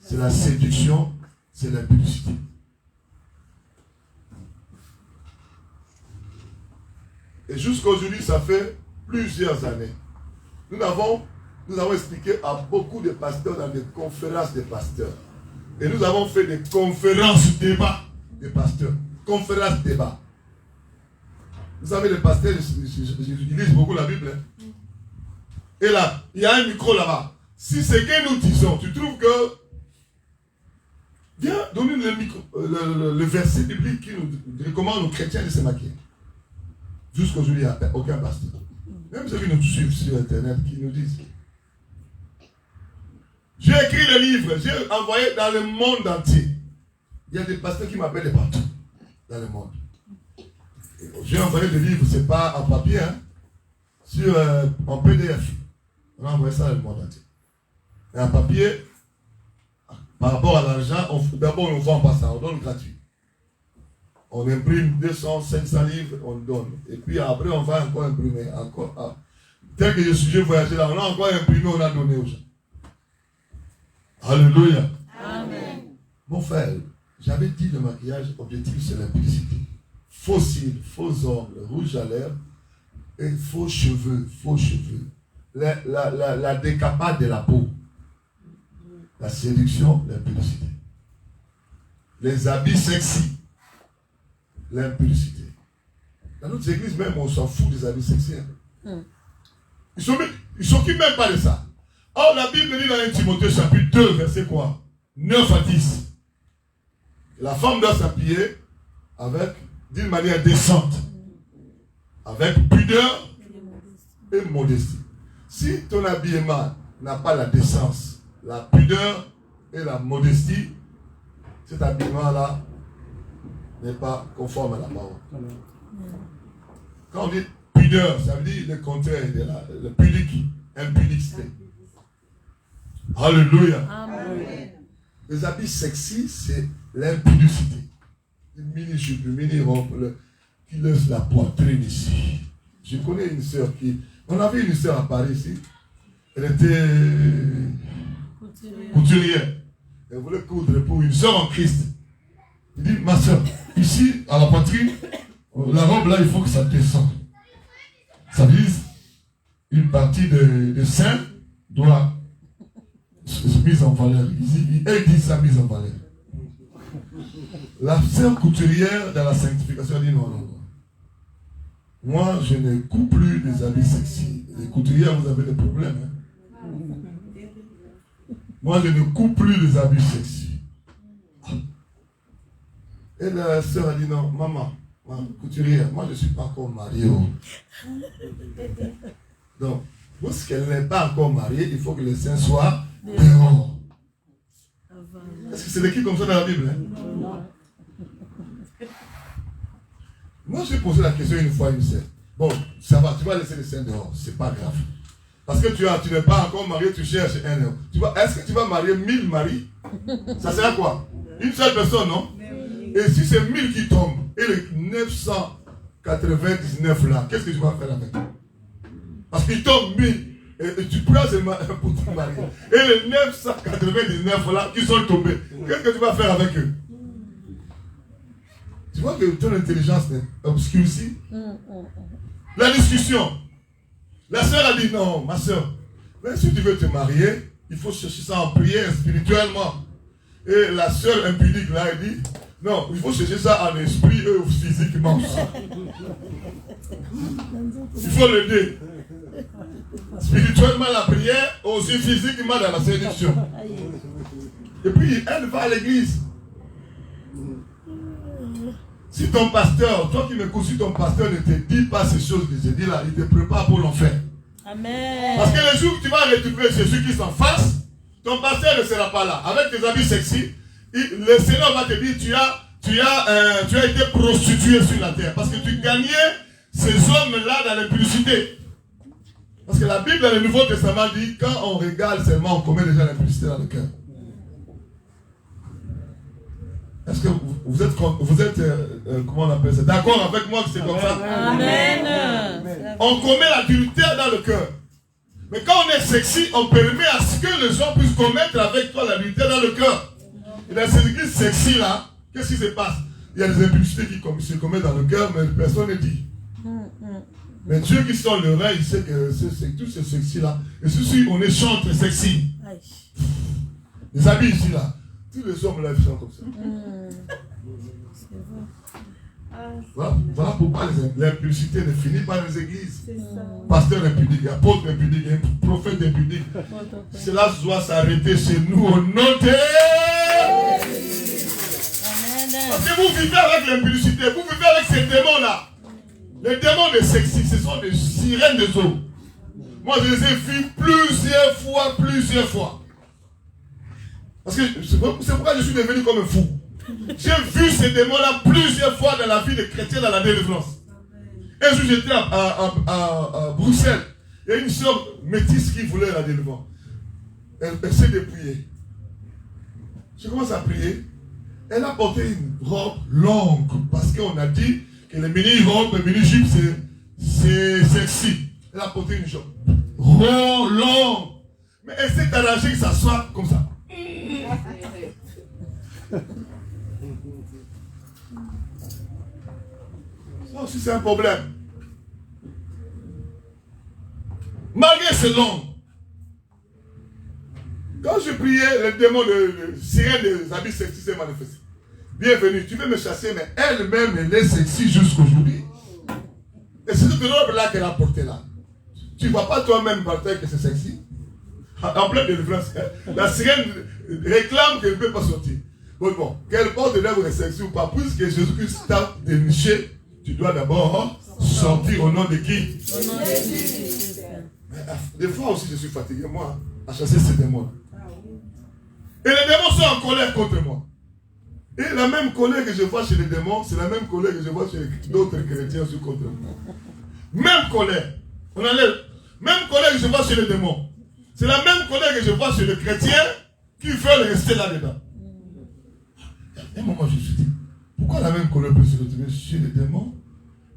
c'est la séduction, c'est la publicité. Et jusqu'à aujourd'hui, ça fait plusieurs années. Nous avons expliqué à beaucoup de pasteurs dans des conférences de pasteurs. Et nous avons fait des conférences débats de pasteurs. Conférences débats. Vous savez, les pasteurs, ils lisent beaucoup la Bible. Hein? Et là, il y a un micro là-bas. Si c'est que nous disons, tu trouves que... Viens, donne-nous le verset biblique qui nous recommande aux chrétiens de se maquiller. Jusqu'aujourd'hui, il n'y a aucun pasteur. Même ceux qui nous suivent sur Internet, qui nous disent. J'ai écrit le livre, j'ai envoyé dans le monde entier. Il y a des pasteurs qui m'appellent de partout, dans le monde. J'ai envoyé le livre, ce n'est pas en papier, hein, en PDF. On a envoyé ça dans le monde entier. Et en papier, par rapport à l'argent, d'abord on ne vend pas ça, on donne gratuit. On imprime 200, 500 livres, on donne. Et puis après, on va encore imprimer. Tel que je suis voyagé là, on a encore imprimé, on a donné aux gens. Alléluia. Amen. Mon frère, j'avais dit le maquillage, objectif c'est l'impudicité. Faux cils, faux ongles, rouge à lèvres et faux cheveux. La décapade de la peau. La séduction, l'impudicité. Les habits sexy, l'impudicité. Dans notre église même, on s'en fout des habits sexy. Hein. Ils s'occupent même pas de ça. Or, la Bible dit dans 1 Timothée chapitre 2, verset quoi? 9 à 10. La femme doit s'habiller d'une manière décente, avec pudeur et modestie. Si ton habillement n'a pas la décence, la pudeur et la modestie, cet habillement-là n'est pas conforme à la parole. Quand on dit pudeur, ça veut dire le contraire de le pudique, impudicité. Alléluia. Amen. Les habits sexy, c'est l'impudicité. Une mini-jupe, une mini-robe qui laisse la poitrine ici. Je connais une sœur qui On avait une sœur à Paris ici. Elle était couturière. Elle voulait coudre pour une sœur en Christ. Il dit, ma sœur, ici, à la poitrine, la robe là, il faut que ça descende. Ça vise une partie de sein doit se mise en valeur. Elle dit sa mise en valeur. La sœur couturière dans la sanctification dit non, non, non. Moi, je ne coupe plus des habits sexy. Les couturières, vous avez des problèmes. Hein? Moi, je ne coupe plus des habits sexy. Et la sœur a dit non, maman, couturière, moi je ne suis pas encore mariée. Donc, parce qu'elle n'est pas encore mariée, il faut que le sein soit dehors. Est-ce que c'est écrit comme ça dans la Bible? Hein? Non. Moi, j'ai posé la question une fois à une sœur. Bon, ça va, tu vas laisser le sein dehors, c'est pas grave. Parce que tu n'es pas encore marié, tu cherches un homme. Est-ce que tu vas marier 1000 maris? Ça sert à quoi? Une seule personne, non? Et si c'est 1000 qui tombent, et les 999 là, qu'est-ce que tu vas faire avec? Parce qu'il tombe 1000, et tu prends pour ton mari. Et les 999 là qui sont tombés, qu'est-ce que tu vas faire avec eux? Tu vois que ton intelligence est obscurcie. La discussion. La sœur a dit non, ma sœur, mais si tu veux te marier, il faut chercher ça en prière spirituellement. Et la sœur impudique là, elle dit non, il faut chercher ça en esprit et physiquement. Il faut l'aider. Spirituellement la prière, aussi physiquement dans la séduction. Et puis elle va à l'église. Si ton pasteur, toi qui m'écoutes, si ton pasteur ne te dit pas ces choses que j'ai dit là, il te prépare pour l'enfer. Amen. Parce que le jour que tu vas récupérer Jésus qui s'en face, ton pasteur ne sera pas là. Avec tes habits sexy, le Seigneur va te dire tu as été prostitué sur la terre. Parce que tu gagnais ces hommes-là dans l'impudicité. Parce que la Bible dans le Nouveau Testament dit quand on régale seulement, on commet déjà l'impudicité dans le cœur. Est-ce que vous êtes comment on appelle ça, d'accord avec moi que c'est comme ça? Amen. On commet l'adultère dans le cœur. Mais quand on est sexy, on permet à ce que les gens puissent commettre avec toi l'adultère dans le cœur. Et dans ces églises sexy là, qu'est-ce qui se passe? Il y a des impulsités qui se commettent dans le cœur, mais personne ne dit. Mais Dieu qui sort le rein, il sait que c'est tout ce sexy là. Et ceci, on est chantre sexy. Les habits ici là. Tous les hommes là, ils sont comme ça. Voilà pourquoi l'impudicité ne finit pas dans les églises. Pasteur impudique, apôtre impudique, prophète impudique. Cela doit s'arrêter chez nous au nom de... Parce que vous vivez avec l'impudicité, vous vivez avec ces démons-là. Les démons de sexy, ce sont des sirènes des eaux. Moi, je les ai vus plusieurs fois. Parce que c'est pourquoi je suis devenu comme un fou. J'ai vu ces démons-là plusieurs fois dans la vie des chrétiens dans la délivrance. Un jour, j'étais à Bruxelles. Il y a une sœur métisse qui voulait la délivrance. Elle s'est dépouillée. Je commence à prier. Elle a porté une robe longue. Parce qu'on a dit que les mini-robes, les mini-jupes, c'est sexy. Elle a porté une robe longue. Mais elle s'est arrangée que ça soit comme ça. Ça aussi c'est un problème. Malgré ce long, quand je priais, le démon de sirène des habits sexy s'est manifesté. Bienvenue, tu veux me chasser, mais elle-même elle est sexy jusqu'aujourd'hui. Et c'est cette robe-là qu'elle a portée là. Tu ne vois pas toi-même partir que c'est sexy? En pleine délivrance, la sirène réclame qu'elle ne peut pas sortir. Bon, qu'elle porte de l'œuvre sexy ou pas, puisque Jésus-Christ t'a déniché, tu dois d'abord sortir au nom de qui? Au nom de Jésus. Des fois aussi je suis fatigué, moi, à chasser ces démons. Et les démons sont en colère contre moi. Et la même colère que je vois chez les démons, c'est la même colère que je vois chez d'autres chrétiens aussi contre moi. Même colère. On enlève. Même colère que je vois chez les démons. C'est la même colère que je vois chez les chrétiens qui veulent rester là-dedans. À un moment, je me suis dit, pourquoi la même colère peut se retrouver chez les démons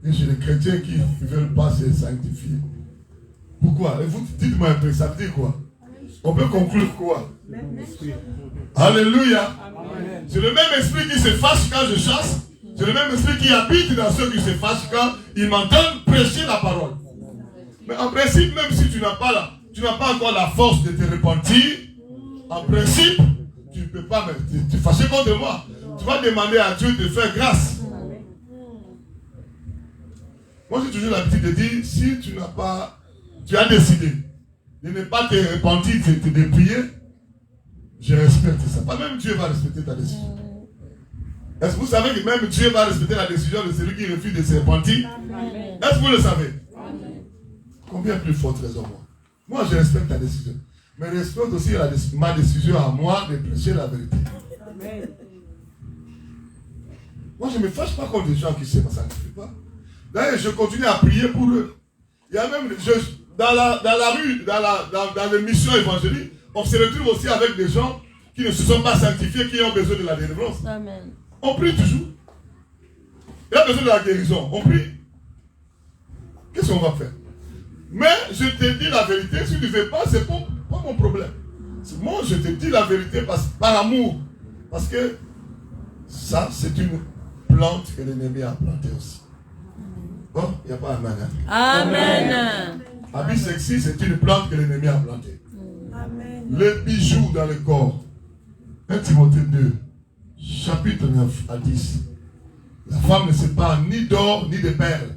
et chez les chrétiens qui ne veulent pas se sanctifier? Pourquoi? Et vous dites-moi un peu, ça veut dire quoi? On peut conclure quoi? Alléluia. C'est le même esprit qui se fâche quand je chasse. C'est le même esprit qui habite dans ceux qui se fâchent quand ils m'entendent prêcher la parole. Mais en principe, même si tu n'as pas encore la force de te repentir, en principe, tu ne peux pas te fâcher contre moi. Tu vas demander à Dieu de faire grâce. Moi, j'ai toujours l'habitude de dire, si tu as décidé de ne pas te repentir, de prier, je respecte ça. Pas même Dieu va respecter ta décision. Est-ce que vous savez que même Dieu va respecter la décision de celui qui refuse de se repentir? Est-ce que vous le savez? Combien plus forte raison moi? Moi, je respecte ta décision. Mais respecte aussi ma décision à moi de prêcher la vérité. Moi, je ne me fâche pas contre les gens qui ne se sanctifient pas. D'ailleurs, je continue à prier pour eux. Il y a même, dans la rue, dans les missions évangéliques, on se retrouve aussi avec des gens qui ne se sont pas sanctifiés, qui ont besoin de la délivrance. Amen. On prie toujours. Il a besoin de la guérison. On prie. Qu'est-ce qu'on va faire? Mais je te dis la vérité, si tu ne fais pas, ce n'est pas mon problème. Moi, je te dis la vérité par amour. Parce que ça, c'est une plante que l'ennemi a plantée aussi. Bon, il n'y a pas Amen. Amen. Habit sexy, c'est une plante que l'ennemi a plantée. Amen. Les bijoux dans le corps. 1 Timothée 2, chapitre 9 à 10. La femme ne sépare ni d'or ni de perles.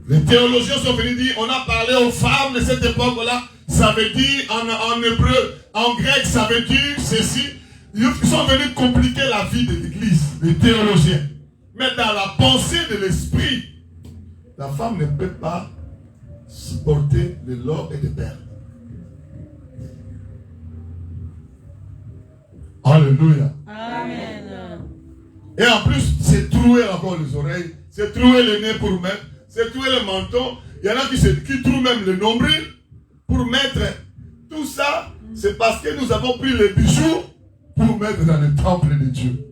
Les théologiens sont venus dire, on a parlé aux femmes de cette époque-là, ça veut dire en hébreu, en grec, ça veut dire ceci. Ils sont venus compliquer la vie de l'Église, les théologiens. Mais dans la pensée de l'esprit, la femme ne peut pas supporter de l'or et des perles. Alléluia. Amen. Et en plus, c'est trouer encore les oreilles, c'est trouer le nez pour mettre, c'est trouer le menton. Il y en a qui trouvent même le nombril pour mettre. Tout ça, c'est parce que nous avons pris les bijoux pour mettre dans le temple de Dieu.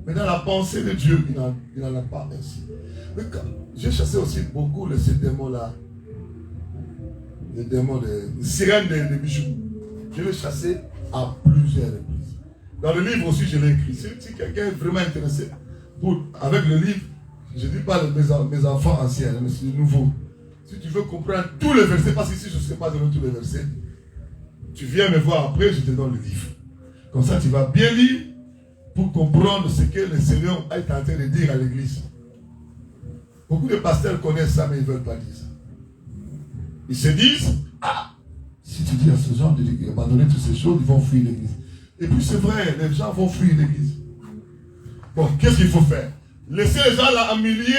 Mais dans la pensée de Dieu, il n'en a pas ainsi. J'ai chassé aussi beaucoup ces démons-là. Les démons, les sirènes de bijoux. Je l'ai chassé à plusieurs reprises. Dans le livre aussi, je l'ai écrit. Si quelqu'un est vraiment intéressé, avec le livre, je ne dis pas mes enfants anciens, mais c'est nouveau. Si tu veux comprendre tous les versets, parce qu'ici je ne sais pas donner tous les versets, tu viens me voir après, je te donne le livre. Comme ça, tu vas bien lire pour comprendre ce que le Seigneur est en train de dire à l'église. Beaucoup de pasteurs connaissent ça, mais ils ne veulent pas dire ça. Ils se disent, si tu dis à ce genre d'abandonner toutes ces choses, ils vont fuir l'église. Et puis c'est vrai, les gens vont fuir l'église. Bon, qu'est-ce qu'il faut faire? Laisser les gens là en milliers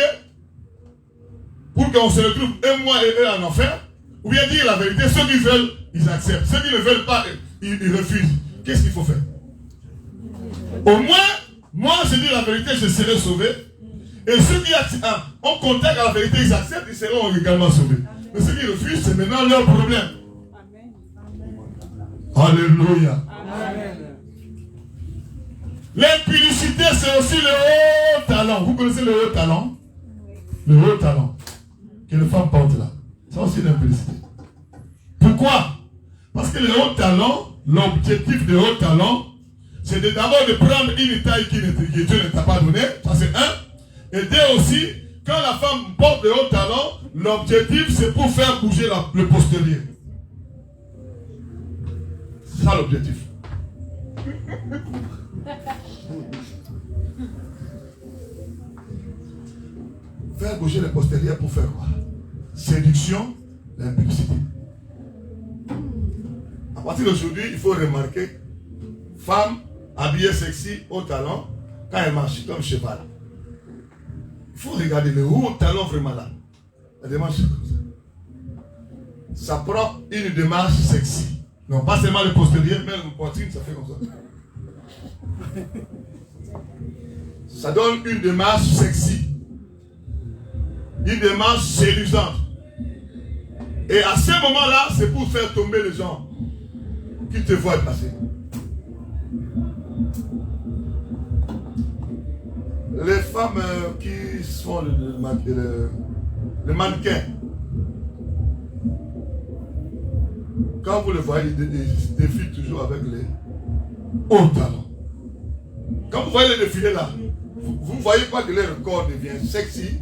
pour qu'on se retrouve un mois et eux en enfer? Ou bien dire la vérité, ceux qui veulent, ils acceptent. Ceux qui ne veulent pas, ils refusent. Qu'est-ce qu'il faut faire? Au moins, moi je dis la vérité, je serai sauvé. Et ceux qui ont contact à la vérité, ils acceptent, ils seront également sauvés. Mais ceux qui refusent, c'est maintenant leur problème. Alléluia. Amen. L'impudicité, c'est aussi le haut talent. Vous connaissez le haut talent? Le haut talent que les femmes portent là. C'est aussi l'impudicité. Pourquoi? Parce que le haut talent, l'objectif de haut talent, c'est d'abord de prendre une taille que Dieu ne t'a pas donnée. Ça c'est un. Et deux aussi, quand la femme porte le haut talent, l'objectif c'est pour faire bouger le postérieur. C'est ça l'objectif. Faire bouger le postérieur pour faire quoi? Séduction, l'impudicité. À partir d'aujourd'hui, il faut remarquer, femme habillée sexy, haut talent, quand elle marche comme cheval. Il faut regarder le haut talent vraiment là. La démarche comme ça. Ça prend une démarche sexy. Non, pas seulement le postérieur, mais le poitrine, ça fait comme ça. Ça donne une démarche sexy. Une démarche séduisante. Et à ce moment-là, c'est pour faire tomber les gens qui te voient passer. Les femmes qui font le mannequin. Quand vous le voyez, il défile toujours avec les hauts talons. Quand vous voyez les défilés là, vous ne voyez pas que leur corps devient sexy,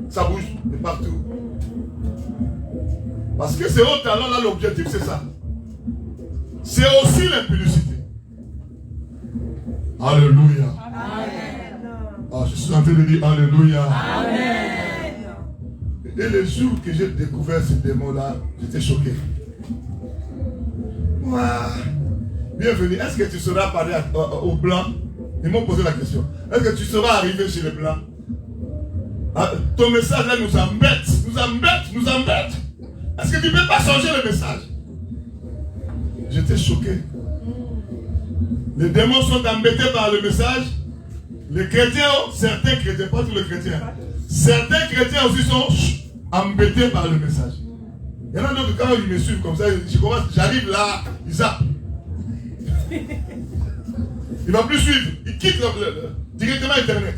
ça bouge de partout. Parce que ces hauts talons là, l'objectif c'est ça. C'est aussi l'impudicité. Alléluia. Amen. Ah, je suis en train de dire Alléluia. Amen. Et le jour que j'ai découvert ce démon-là, j'étais choqué. Moi, bienvenue. Est-ce que tu seras parlé aux Blancs? Ils m'ont posé la question. Est-ce que tu seras arrivé chez les Blancs? Ah, ton message là nous embête. Nous embête, nous embête. Est-ce que tu ne peux pas changer le message? J'étais choqué. Les démons sont embêtés par le message. Les chrétiens, certains chrétiens, pas tous les chrétiens, certains chrétiens aussi sont embêtés par le message. Il y en a d'autres, quand ils me suivent comme ça, j'arrive là, ils zappent. Il ne va plus suivre, il quitte directement Internet.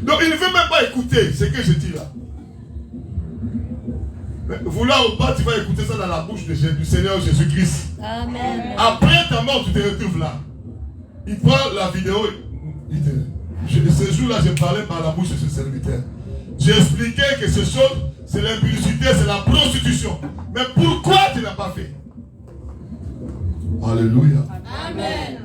Donc il ne veut même pas écouter ce que je dis là. Vouloir ou pas, tu vas écouter ça dans la bouche du Seigneur Jésus-Christ. Amen. Après ta mort, tu te retrouves là. Il prend la vidéo. Ce jour-là, j'ai parlé par la bouche de ce serviteur. J'ai expliqué que ces choses, c'est l'impudicité, c'est la prostitution. Mais pourquoi tu n'as pas fait? Alléluia. Amen.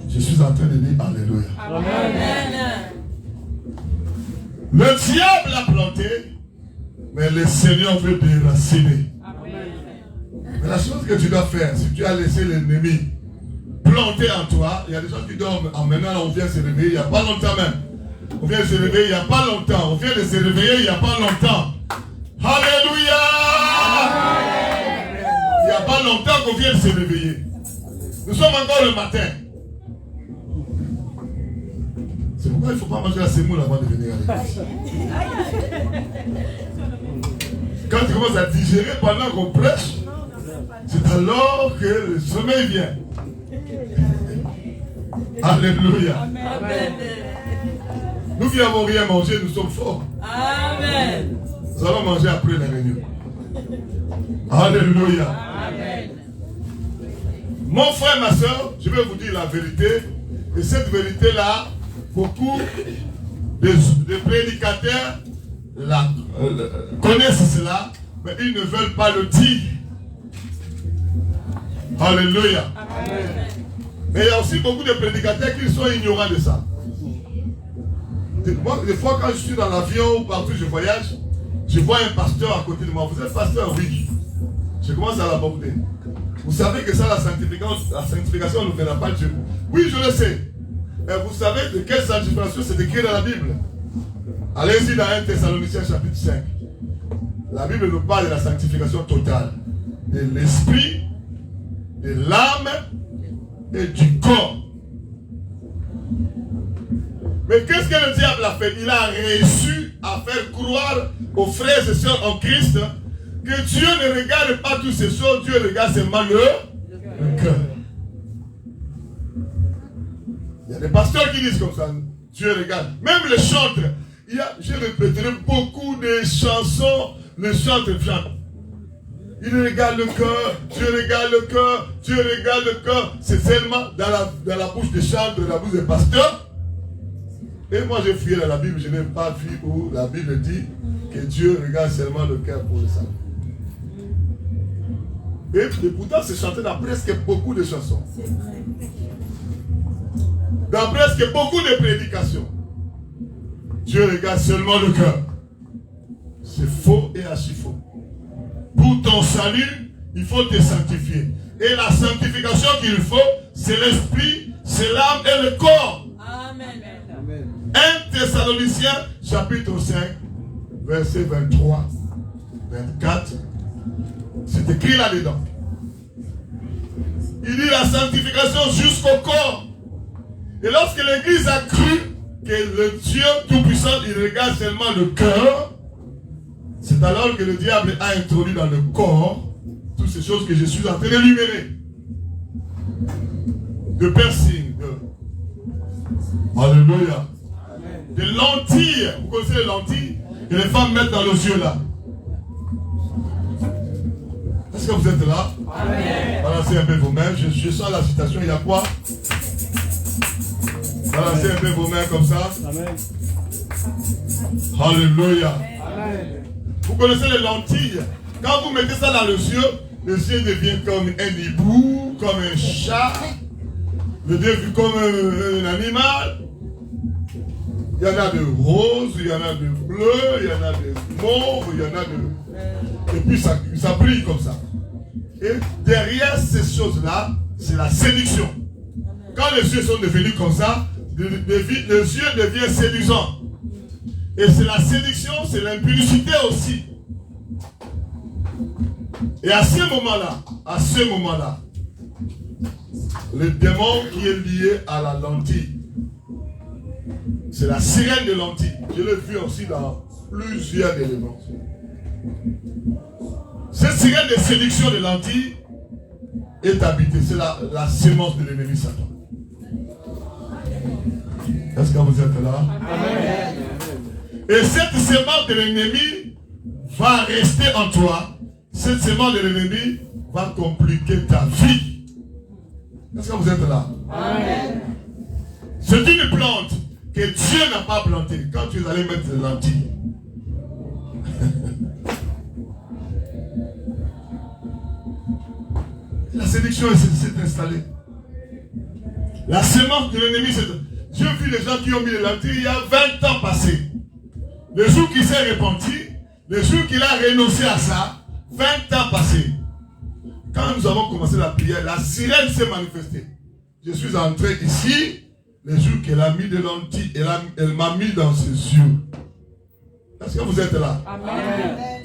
Je suis en train de dire Alléluia. Amen. Le diable a planté, mais le Seigneur veut déraciner. Mais la chose que tu dois faire, si tu as laissé l'ennemi planter en toi, il y a des gens qui dorment. Maintenant, on vient se réveiller, il n'y a pas longtemps même. On vient se réveiller il n'y a pas longtemps. On vient de se réveiller il n'y a pas longtemps. Alléluia! Il n'y a pas longtemps qu'on vient de se réveiller. Nous sommes encore le matin. C'est pourquoi il ne faut pas manger la semoule avant de venir à l'église. Quand tu commences à digérer pendant qu'on prêche, c'est alors que le sommeil vient. Alléluia. Amen. Nous qui n'avons rien mangé, nous sommes forts. Amen. Nous allons manger après la réunion. Alléluia. Amen. Mon frère, ma soeur, je vais vous dire la vérité. Et cette vérité-là, beaucoup de prédicateurs connaissent cela, mais ils ne veulent pas le dire. Alléluia. Amen. Mais il y a aussi beaucoup de prédicateurs qui sont ignorants de ça. Moi, des fois, quand je suis dans l'avion ou partout je voyage, je vois un pasteur à côté de moi. Vous êtes pasteur? Oui. Je commence à l'aborder. Vous savez que ça, la sanctification ne viendra pas de Dieu. Oui, je le sais. Mais vous savez de quelle sanctification c'est écrit dans la Bible? Allez-y dans 1 Thessaloniciens chapitre 5. La Bible nous parle de la sanctification totale. De l'esprit, de l'âme et du corps. Mais qu'est-ce que le diable a fait? Il a réussi à faire croire aux frères et sœurs en Christ que Dieu ne regarde pas toutes ces choses, Dieu regarde seulement le cœur. Il y a des pasteurs qui disent comme ça, Dieu regarde. Même les chantres, je répéterai beaucoup de chansons, les chantres chantent. Il regarde le cœur, Dieu regarde le cœur, Dieu regarde le cœur. C'est seulement dans la bouche des chantres, dans la bouche des pasteurs. Et moi j'ai fouillé dans la Bible, je n'ai pas vu où la Bible dit que Dieu regarde seulement le cœur pour le salut. Et pourtant c'est chanté dans presque beaucoup de chansons. Dans presque beaucoup de prédications. Dieu regarde seulement le cœur. C'est faux et archi faux. Pour ton salut, il faut te sanctifier. Et la sanctification qu'il faut, c'est l'esprit, c'est l'âme et le corps. Amen. 1 Thessaloniciens chapitre 5, verset 23, 24. C'est écrit là-dedans. Il dit la sanctification jusqu'au corps. Et lorsque l'Église a cru que le Dieu Tout-Puissant, il regarde seulement le cœur, c'est alors que le diable a introduit dans le corps toutes ces choses que je suis en train d'énumérer. De piercing. Alléluia. des lentilles. Vous connaissez les lentilles que les femmes mettent dans les yeux là. Est-ce que vous êtes là? Amen. Balancez un peu vos mains. Je sens la citation. Il y a quoi? Balancez un peu vos mains comme ça. Amen. Alléluia. Amen. Vous connaissez les lentilles. Quand vous mettez ça dans les yeux devient comme un hibou, comme un chat. Le Dieu vu comme un animal. Il y en a de rose, il y en a de bleu, il y en a de mauve, il y en a de... Et puis ça brille comme ça. Et derrière ces choses-là, c'est la séduction. Quand les yeux sont devenus comme ça, les yeux deviennent séduisants. Et c'est la séduction, c'est l'impudicité aussi. Et à ce moment-là, le démon qui est lié à la lentille, c'est la sirène de lentilles. Je l'ai vu aussi dans plusieurs éléments. Cette sirène de séduction de lentilles est habitée. C'est la sémence de l'ennemi Satan. Est-ce que vous êtes là? Amen. Et cette sémence de l'ennemi va rester en toi. Cette sémence de l'ennemi va compliquer ta vie. Est-ce que vous êtes là? Amen. C'est une plante que Dieu n'a pas plantée. Quand tu allais mettre des lentilles. La séduction s'est installée. La sémence de l'ennemi, j'ai vu les gens qui ont mis les lentilles il y a 20 ans passés. Le jour qu'il s'est repenti, le jour qu'il a renoncé à ça, 20 ans passés. Quand nous avons commencé la prière, la sirène s'est manifestée. Je suis entré ici, le jour qu'elle a mis des lentilles, elle m'a mis dans ses yeux. Est-ce que vous êtes là? Amen.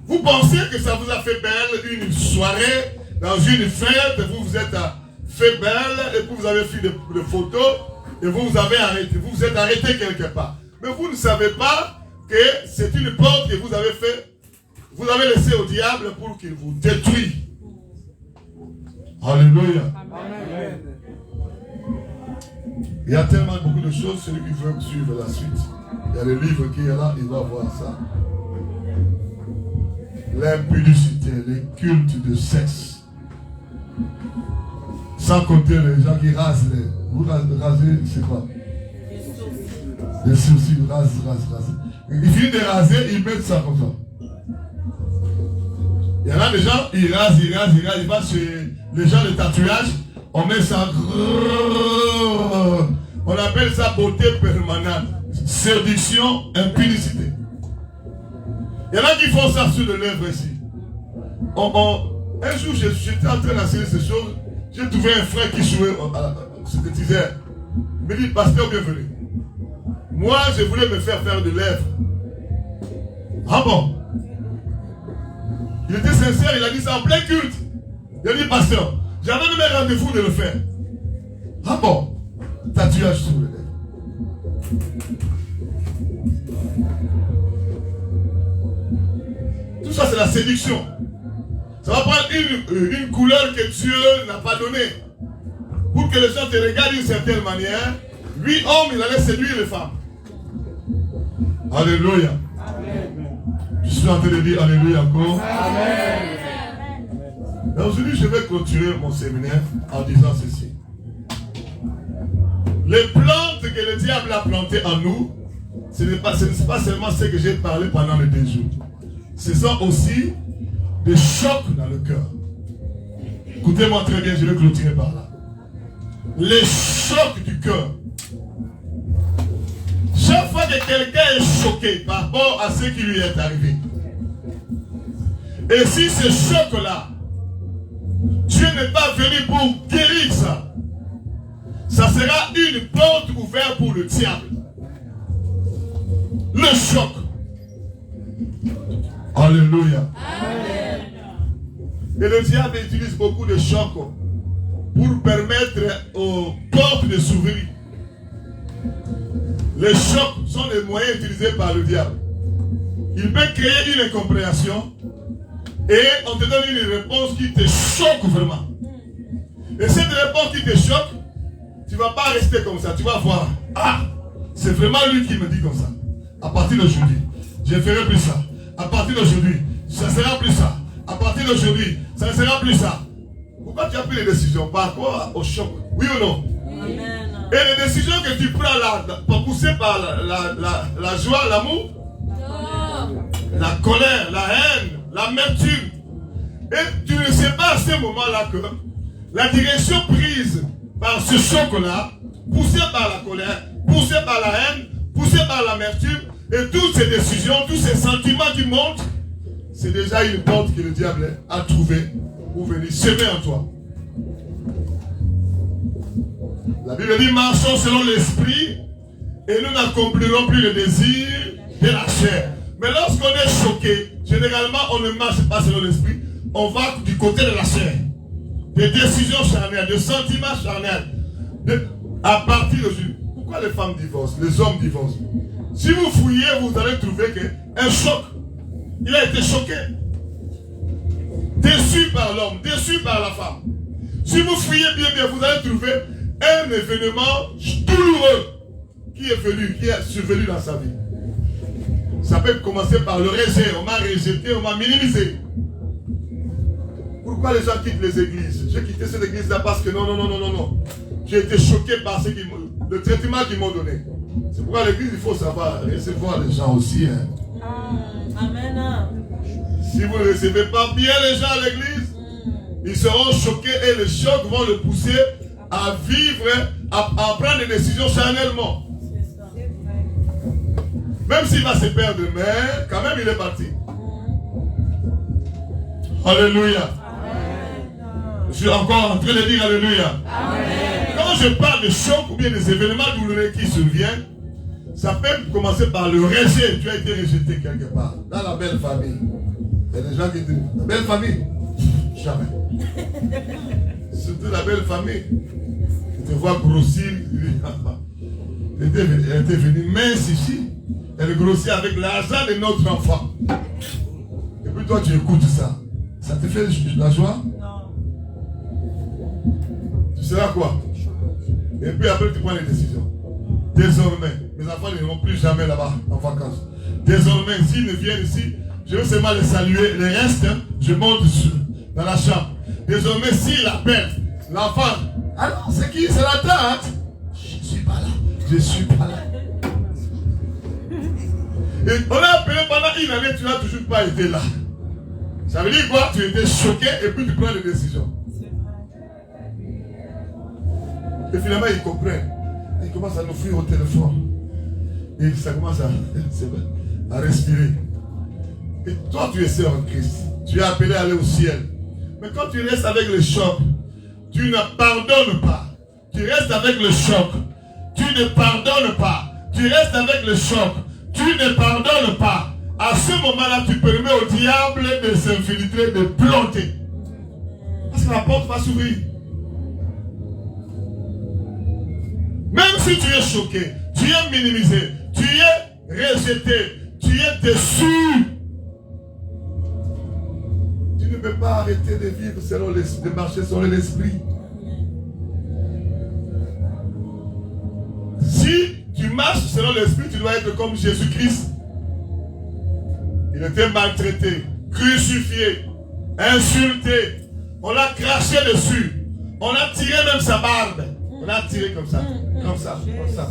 Vous pensez que ça vous a fait belle une soirée, dans une fête, vous vous êtes fait belle, et puis vous avez fait des photos, et vous avez arrêté, vous vous êtes arrêté quelque part. Mais vous ne savez pas que c'est une porte que vous avez fait, vous avez laissé au diable pour qu'il vous détruise. Alléluia. Amen. Il y a tellement beaucoup de choses, celui qui veut suivre la suite. Il y a le livre qui est là, il va voir ça. L'impudicité, les cultes de sexe. Sans compter les gens qui rasent les... Vous rasez, c'est quoi? Les sourcils, rasent. Il finit de raser, ils mettent ça comme ça. Il y en a des gens, ils rasent, ils vont chez les gens de tatouage, on met ça. On appelle ça beauté permanente. Séduction, impudicité. Il y en a qui font ça sur le lèvres ici. Un jour, j'étais en train d'enseigner ces choses. J'ai trouvé un frère qui jouait synthétiseur. Il me dit, pasteur, bienvenue. Moi, je voulais me faire de lèvres. Ah bon? Il était sincère, il a dit ça en plein culte. Il a dit, pasteur, j'avais même un rendez-vous de le faire. Ah bon? Tatouage sur les lèvres. Tout ça, c'est la séduction. Ça va prendre une couleur que Dieu n'a pas donnée. Pour que les gens te regardent d'une certaine manière. Lui, homme, il allait séduire les femmes. Alléluia. Amen. Je suis en train de dire Alléluia encore. Amen. Aujourd'hui, je vais clôturer mon séminaire en disant ceci. Les plantes que le diable a plantées en nous, ce n'est pas seulement ce que j'ai parlé pendant les 2 jours. Ce sont aussi des chocs dans le cœur. Écoutez-moi très bien, je vais clôturer par là. Les chocs du cœur. Chaque fois que quelqu'un est choqué par rapport à ce qui lui est arrivé, et si ce choc-là, Dieu n'est pas venu pour guérir ça, ça sera une porte ouverte pour le diable. Le choc. Alléluia. Amen. Et le diable utilise beaucoup de chocs pour permettre aux portes de s'ouvrir. Les chocs sont les moyens utilisés par le diable. Il peut créer une incompréhension et on te donne une réponse qui te choque vraiment. Et cette réponse qui te choque, tu ne vas pas rester comme ça. Tu vas voir. Ah, c'est vraiment lui qui me dit comme ça. À partir d'aujourd'hui, je ne ferai plus ça. À partir d'aujourd'hui, ça ne sera plus ça. À partir d'aujourd'hui, ça ne sera plus ça. Pourquoi tu as pris les décisions? Par rapport au choc? Oui ou non? Amen. Et les décisions que tu prends là, poussées par la joie, l'amour, la colère, la haine, l'amertume. Et tu ne sais pas à ce moment-là que la direction prise par ce choc-là, poussée par la colère, poussée par la haine, poussée par l'amertume, et toutes ces décisions, tous ces sentiments qui montent, c'est déjà une porte que le diable a trouvée pour venir semer en toi. La Bible dit, marchons selon l'esprit et nous n'accomplirons plus le désir de la chair. Mais lorsqu'on est choqué, généralement on ne marche pas selon l'esprit, on va du côté de la chair. Des décisions charnelles, des sentiments charnels. À partir de... Pourquoi les femmes divorcent? Les hommes divorcent? Si vous fouillez, vous allez trouver qu'un choc. Il a été choqué. Déçu par l'homme, déçu par la femme. Si vous fouillez bien, vous allez trouver un événement douloureux qui est survenu dans sa vie. Ça peut commencer par le rejet. On m'a rejeté, on m'a minimisé. Pourquoi les gens quittent les églises? J'ai quitté cette église-là parce que non. J'ai été choqué par le traitement qu'ils m'ont donné. C'est pourquoi l'église, il faut savoir recevoir les gens aussi. Hein. Amen. Si vous ne recevez pas bien les gens à l'église, ils seront choqués et les chocs vont le pousser à vivre, à prendre des décisions charnellement. Même s'il va se perdre, mais quand même il est parti. Alléluia. Je suis encore en train de dire Alléluia. Quand je parle de choc ou bien des événements douloureux qui surviennent, ça peut commencer par le rejet. Tu as été rejeté quelque part. Dans la belle famille. Il y a des gens qui disent, la belle famille? Jamais. Surtout la belle famille. Tu te vois grossir. Elle était venue mince ici. Elle grossit avec l'argent de notre enfant. Et puis toi tu écoutes ça. Ça te fait la joie? Non. Tu seras quoi? Et puis après tu prends les décisions. Désormais, mes enfants n'iront plus jamais là-bas en vacances. Désormais, s'ils ne viennent ici, je vais seulement les saluer. Les restes, je monte dans la chambre. Désormais, s'il appelle l'enfant, alors c'est qui? C'est la tante? Je ne suis pas là. Je ne suis pas là. Et on a appelé pendant une année, tu n'as toujours pas été là. Ça veut dire quoi? Tu étais choqué et puis tu prends des décisions. Et finalement, ils comprennent. Ils commencent à nous fuir au téléphone. Et ça commence à respirer. Et toi, tu es seul en Christ. Tu es appelé à aller au ciel. Mais quand tu restes avec le choc, tu ne pardonnes pas. Tu restes avec le choc. Tu ne pardonnes pas. Tu restes avec le choc. Tu ne pardonnes pas. À ce moment-là, tu permets au diable de s'infiltrer, de planter. Parce que la porte va s'ouvrir. Même si tu es choqué, tu es minimisé, tu es rejeté, tu es déçu. Tu ne peux pas arrêter de vivre selon l'esprit, de marcher selon l'esprit. Si tu marches selon l'esprit, tu dois être comme Jésus-Christ. Il était maltraité, crucifié, insulté. On l'a craché dessus. On a tiré même sa barbe. On a tiré comme ça. Comme ça. Comme ça.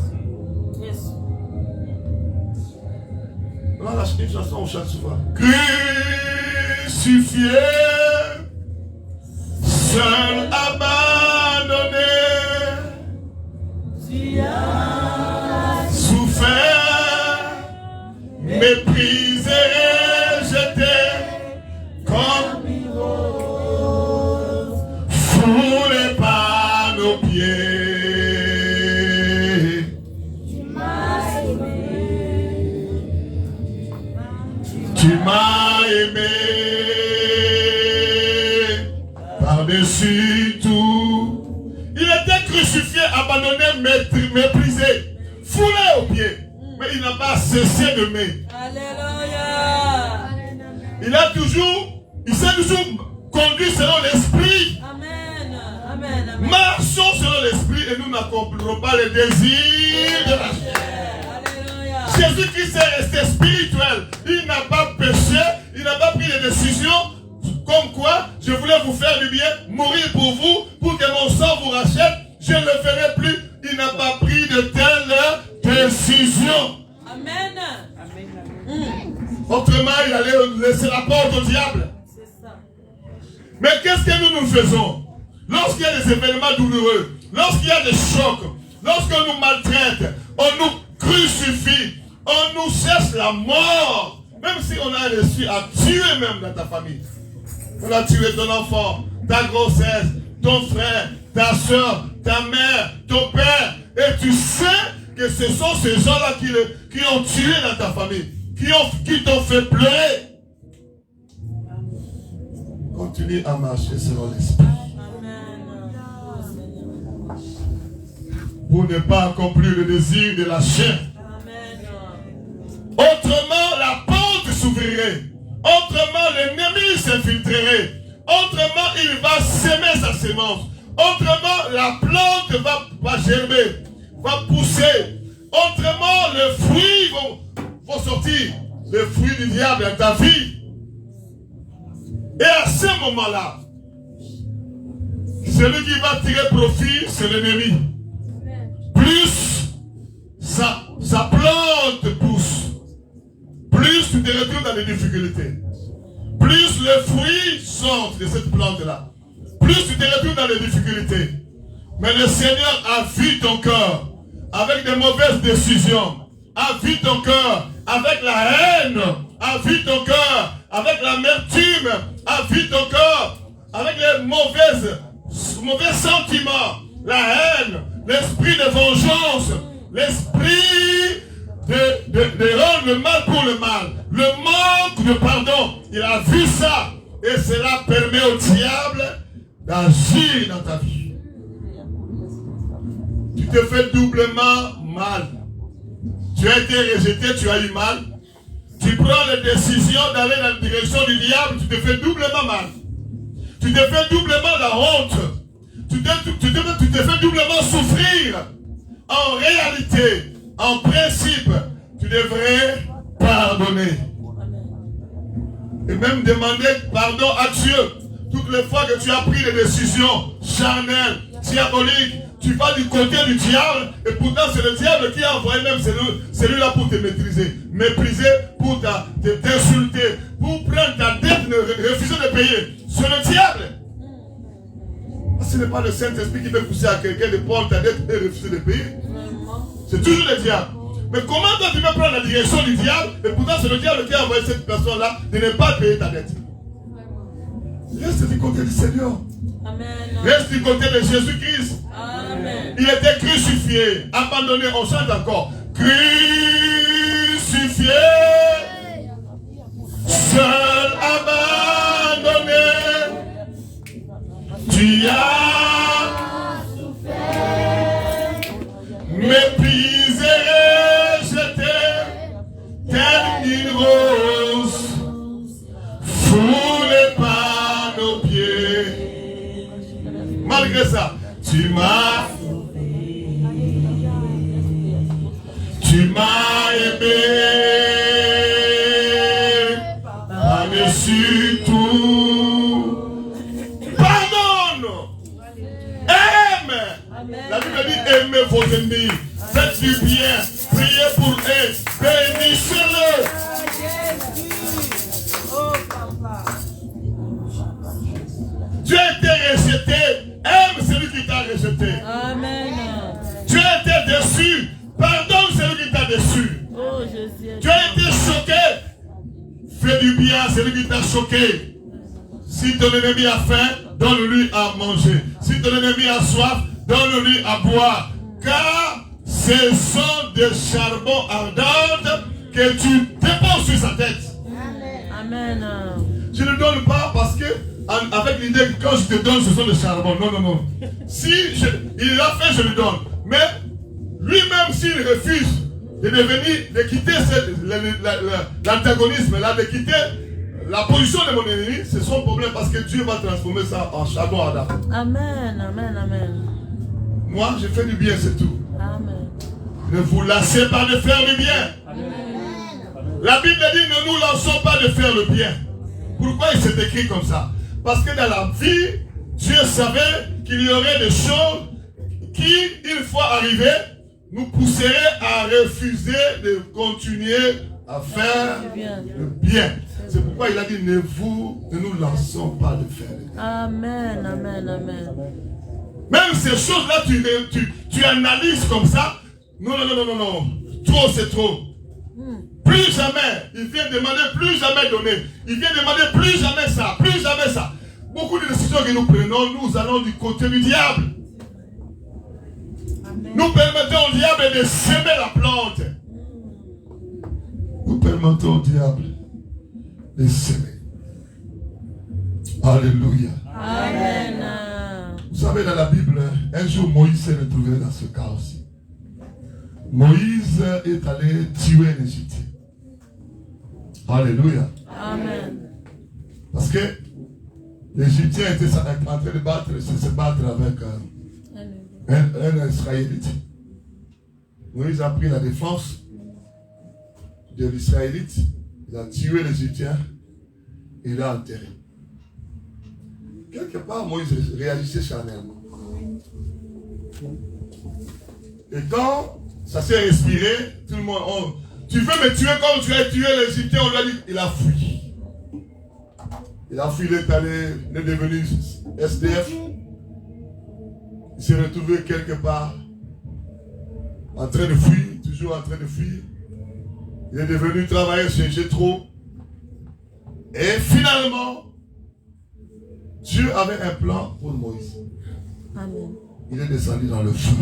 Voilà une chanson, on chante souvent. Crucifié, seul abandonné. Tu as souffert, méprisé, rejeté, comme foulé par nos pieds. Tu m'as aimé par-dessus tout. Il était crucifié, abandonné, méprisé, foulé aux pieds. Mais il n'a pas cessé d'aimer. Alléluia. Il s'est toujours conduit selon l'esprit. Amen. Amen. Amen. Amen. Marchons selon l'esprit et nous n'accomplirons pas les désirs de la chair. Alléluia. Jésus-Christ est resté spirituel. Il n'a pas péché, il n'a pas pris des décisions comme quoi je voulais vous faire du bien, mourir pour vous, pour que mon sang vous rachète. Je ne le ferai plus. Il n'a pas pris de telles décisions. Amen. Autrement, il allait laisser la porte au diable. C'est ça. Mais qu'est-ce que nous faisons? Lorsqu'il y a des événements douloureux, lorsqu'il y a des chocs, lorsqu'on nous maltraite, on nous crucifie, on nous cherche la mort, même si on a réussi à tuer même dans ta famille. On a tué ton enfant, ta grossesse, ton frère, ta soeur, ta mère, ton père. Et tu sais que ce sont ces gens-là qui ont tué dans ta famille, qui t'ont fait pleurer. Continue à marcher selon l'esprit. Pour ne pas accomplir le désir de la chair. Autrement, la porte s'ouvrirait. Autrement, l'ennemi s'infiltrerait. Autrement, il va semer sa semence. Autrement, la plante va germer, va pousser. Autrement, les fruits vont sortir. Les fruits du diable dans ta vie. Et à ce moment-là, celui qui va tirer profit, c'est l'ennemi. Plus sa plante pousse, plus tu te retrouves dans les difficultés. Plus les fruits sortent de cette plante-là, plus tu te retrouves dans les difficultés. Mais le Seigneur a vu ton cœur avec des mauvaises décisions, a vu ton cœur avec la haine, a vu ton cœur avec l'amertume, a vu ton cœur avec les mauvais sentiments, la haine, l'esprit de vengeance, l'esprit de rendre le mal pour le mal, le manque de pardon. Il a vu ça et cela permet au diable d'agir dans ta vie. Tu te fais doublement mal. Tu as été rejeté, tu as eu mal. Tu prends la décision d'aller dans la direction du diable, tu te fais doublement mal. Tu te fais doublement la honte. Tu te fais doublement souffrir. En réalité, en principe, tu devrais pardonner. Et même demander pardon à Dieu. Toutes les fois que tu as pris des décisions charnelles, diaboliques, tu vas du côté du diable, et pourtant c'est le diable qui a envoyé même celui-là pour te maîtriser, mépriser, pour t'insulter, pour prendre ta dette, refuser de payer. C'est le diable. Ce n'est pas le Saint-Esprit qui peut pousser à quelqu'un de prendre ta dette et refuser de payer. C'est toujours le diable. Mais comment toi tu peux prendre la direction du diable, et pourtant c'est le diable qui a envoyé cette personne-là de ne pas payer ta dette? Reste du côté du Seigneur. Amen. Reste du côté de Jésus-Christ. Amen. Il était crucifié, abandonné, on chante encore. Crucifié, seul abandonné, tu as souffert, méprisé, rejeté, telle une rose, foulée par nos pieds. Malgré ça, tu m'as aimé par-dessus tout. Pardonne. Aime. La Bible dit aimez vos ennemis. Faites du bien. Priez pour eux. Bénissez-le. Tu as été rejeté. Aime celui qui t'a rejeté. Amen. Tu as été déçu. Pardonne celui qui t'a déçu. Oh, Jésus. Tu as été choqué. Fais du bien à celui qui t'a choqué. Si ton ennemi a faim, donne-lui à manger. Si ton ennemi a soif, donne-lui à boire. Car ce sont des charbons ardents que tu déposes sur sa tête. Amen. Je ne donne pas parce que, avec l'idée que quand je te donne, ce sont des charbons. Non, non, non. Si il a fait, je lui donne. Mais lui-même, s'il refuse de quitter l'antagonisme, là, de quitter la position de mon ennemi, c'est son problème parce que Dieu va transformer ça en charbon ardent. Amen, amen, amen. Moi, je fais du bien, c'est tout. Amen. Ne vous lassez pas de faire du bien. Amen. La Bible dit ne nous lassons pas de faire le bien. Pourquoi il s'est écrit comme ça? Parce que dans la vie, Dieu savait qu'il y aurait des choses qui, une fois arrivées, nous pousseraient à refuser de continuer à faire le bien. C'est pourquoi il a dit ne nous lassons pas de faire le bien. Amen, amen, amen. Même ces choses-là, tu analyses comme ça. Non. Trop, c'est trop. Plus jamais. Il vient demander plus jamais donner. Il vient demander plus jamais ça. Plus jamais ça. Beaucoup de décisions que nous prenons, nous allons du côté du diable. Amen. Nous permettons au diable de semer la plante. Nous permettons au diable de semer. Alléluia. Amen. Vous savez, dans la Bible, un jour Moïse s'est retrouvé dans ce cas aussi. Moïse est allé tuer un Égyptien. Alléluia. Amen. Parce que l'Égyptien était en train de se battre avec un Israélite. Moïse a pris la défense de l'Israélite. Il a tué l'Égyptien. Il l'a enterré. Quelque part, Moïse réagissait charnellement. Et quand ça s'est respiré, tout le monde, tu veux me tuer comme tu as tué l'Égyptien, on lui a dit, il a fui. Il a fui, il est devenu SDF. Il s'est retrouvé quelque part, en train de fuir, toujours en train de fuir. Il est devenu travailler chez Jéthro. Et finalement, Dieu avait un plan pour Moïse. Amen. Il est descendu dans le feu.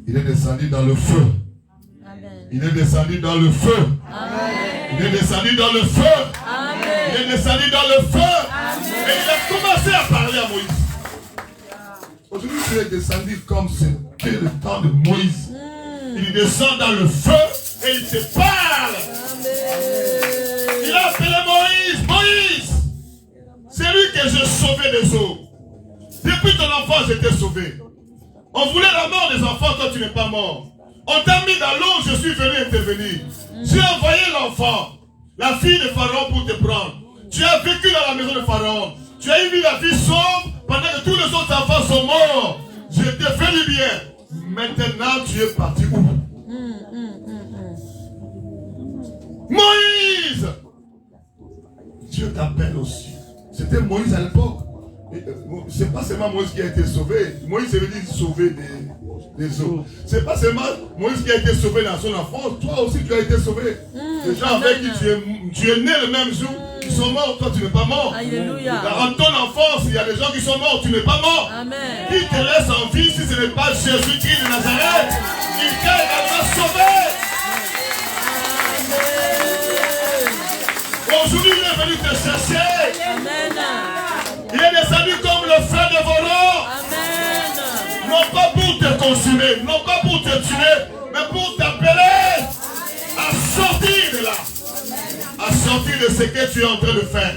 Il est descendu dans le feu. Amen. Il est descendu dans le feu. Amen. Il est descendu dans le feu. Amen. Il est descendu dans le feu. Amen. Et il a commencé à parler à Moïse. Aujourd'hui, il est descendu comme c'était le temps de Moïse. Il descend dans le feu et il te parle. Amen. Il a appelé Moïse. Moïse, c'est lui que je sauvais des eaux. Depuis ton enfance, j'étais sauvé. On voulait la mort des enfants quand tu n'es pas mort. On t'a mis dans l'eau, je suis venu intervenir. J'ai envoyé l'enfant, la fille de Pharaon pour te prendre. Tu as vécu dans la maison de Pharaon. Tu as eu la vie sauve pendant que tous les autres enfants sont morts. Je t'ai fait du bien. Maintenant, tu es parti où? Moïse! Dieu t'appelle aussi. C'était Moïse à l'époque. C'est pas seulement Moïse qui a été sauvé. Moïse veut dire sauver des eaux. C'est pas seulement Moïse qui a été sauvé dans son enfance. Toi aussi tu as été sauvé. Les gens avec qui tu es né le même jour, ils sont morts, toi tu n'es pas mort. Alléluia. Dans ton enfance, il y a des gens qui sont morts, tu n'es pas mort. Amen. Qui te laisse en vie si ce n'est pas Jésus-Christ de Nazareth? Il t'a également sauvé. Aujourd'hui, il est venu te chercher. Amen. Il est descendu comme le feu dévorant. Amen. Non pas pour te consumer, non pas pour te tuer, mais pour t'appeler à sortir de là. À sortir de ce que tu es en train de faire.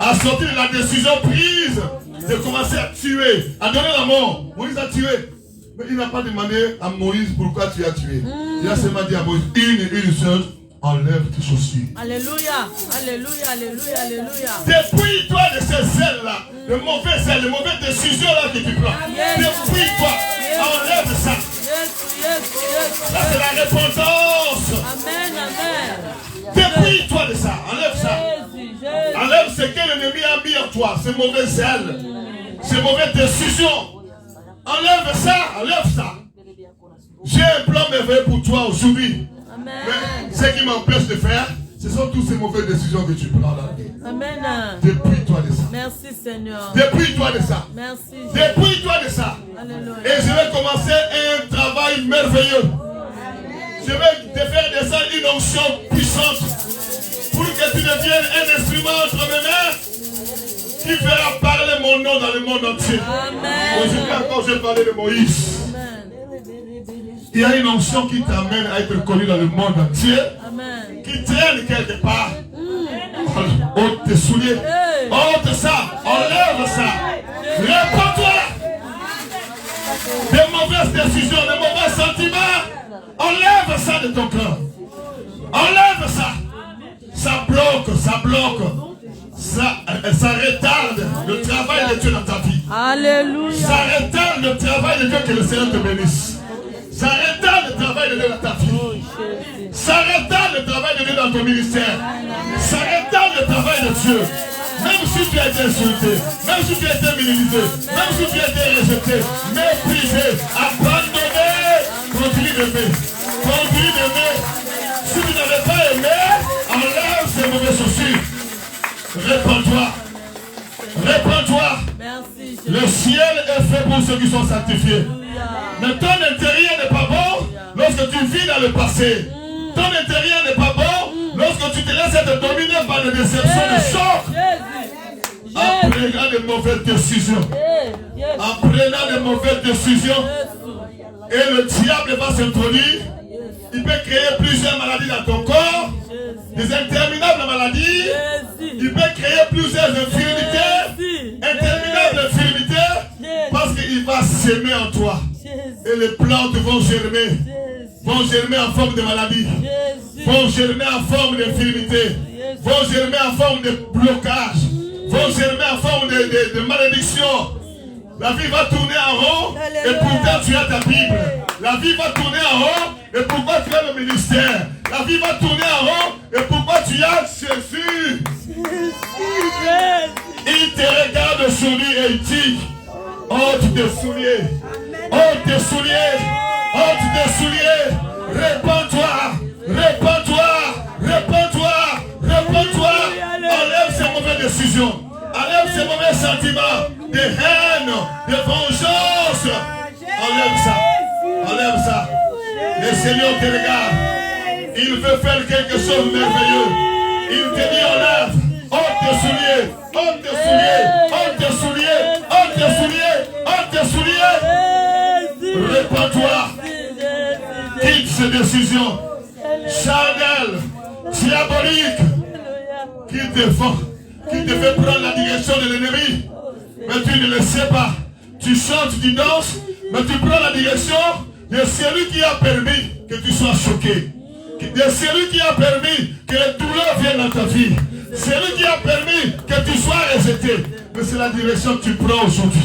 À sortir de la décision prise de commencer à tuer, à donner la mort. Moïse a tué. Mais il n'a pas demandé à Moïse pourquoi tu as tué. Il a seulement dit à Moïse, une chose, enlève tes chaussures. Alléluia. Alléluia. Alléluia. Alléluia. Dépouille-toi de ces ailes-là, de mauvaises ailes, de mauvaises décisions-là que tu prends. Dépouille-toi, enlève ça. Ça c'est la repentance. Amen. Amen. Dépouille-toi de ça, enlève ça. Enlève ce que l'ennemi a mis en toi, ces mauvaises ailes, ces mauvaises décisions. Enlève ça, enlève ça. J'ai un plan merveilleux pour toi aujourd'hui. Mais ce qui m'empêche de faire, ce sont toutes ces mauvaises décisions que tu prends là. Amen. Dépouille-toi de ça. Merci Seigneur. Dépouille-toi de ça. Merci. Dépouille-toi de ça. Alléluia. Et je vais commencer un travail merveilleux. Je vais te faire descendre une onction puissante pour que tu deviennes un instrument entre mes mains qui fera parler mon nom dans le monde entier. Amen. Aujourd'hui encore, je vais parler de Moïse. Il y a une onction qui t'amène à être connu dans le monde entier. Amen. Qui traîne quelque part. Ôte tes souliers. Ôte ça. Enlève ça. Réponds-toi. Des mauvaises décisions, des mauvais sentiments. Enlève ça de ton cœur. Enlève ça. Ça bloque, ça bloque. Ça retarde le travail de Dieu dans ta vie. Alléluia. Ça retarde le travail de Dieu, que le Seigneur te bénisse. Ça retarde le travail de Dieu dans ta vie. Ça retarde le travail de Dieu dans ton ministère. Ça retarde le travail de Dieu. Même si tu as été insulté, même si tu as été minimisé, même si tu as été rejeté, méprisé, abandonné, continue d'aimer. Continue d'aimer. Si tu n'avais pas aimé, enlève ces mauvais soucis. Répands-toi. Répands-toi. Merci. Le ciel est fait pour ceux qui sont sanctifiés. Mais ton intérieur n'est pas bon lorsque tu vis dans le passé. Ton intérieur n'est pas bon lorsque tu te laisses être dominé par des déceptions, des chocs. En prenant de mauvaises décisions. En prenant de mauvaises décisions. Et le diable va s'introduire. Il peut créer plusieurs maladies dans ton corps. Des interminables maladies. Il peut créer plusieurs infirmités. Interminables infirmités. Parce qu'il va s'aimer en toi. Et les plantes vont germer. Vont germer en forme de maladie. Vont germer en forme d'infirmité. Vont germer en forme de blocage. Vont germer en forme de malédiction. La vie va tourner en rond et pourtant tu as ta Bible. La vie va tourner en rond et pourquoi tu as le ministère. La vie va tourner en rond et pourquoi tu as Jésus. Il te regarde sur lui et il dit, ôte tes souliers. Ôte tes souliers. Ôte tes souliers. Répands-toi. Répands-toi. Répands-toi. Répands-toi. Enlève ces mauvaises décisions. Enlève ces mauvais sentiments de haine, de vengeance. Enlève ça. Enlève ça. Le Seigneur te regarde. Il veut faire quelque chose de merveilleux. Il te dit enlève. Ôte tes souliers. Ôte tes souliers. Ôte tes souliers. Ôte tes souliers. Ôte tes souliers. Répands-toi. Quitte ces décisions charnelles, diaboliques, qui te font. Qui te fait prendre la direction de l'ennemi. Mais tu ne le sais pas. Tu chantes, tu danses, mais tu prends la direction de celui qui a permis que tu sois choqué. De celui qui a permis que les douleurs viennent dans ta vie. Celui qui a permis que tu sois rejeté. Mais c'est la direction que tu prends aujourd'hui.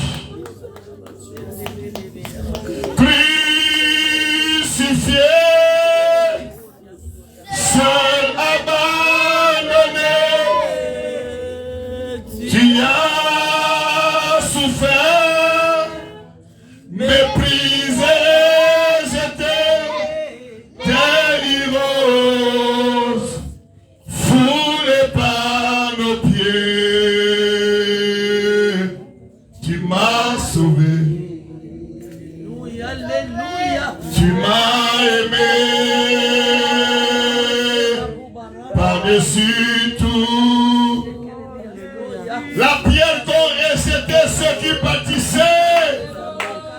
Crucifié, seul abandonné. Tu as souffert, méprisé, jeté, délivrance, foulé par nos pieds. Tu m'as sauvé. Alléluia. Tu m'as aimé par-dessus tout. La pierre qu'ont rejeté ceux qui bâtissaient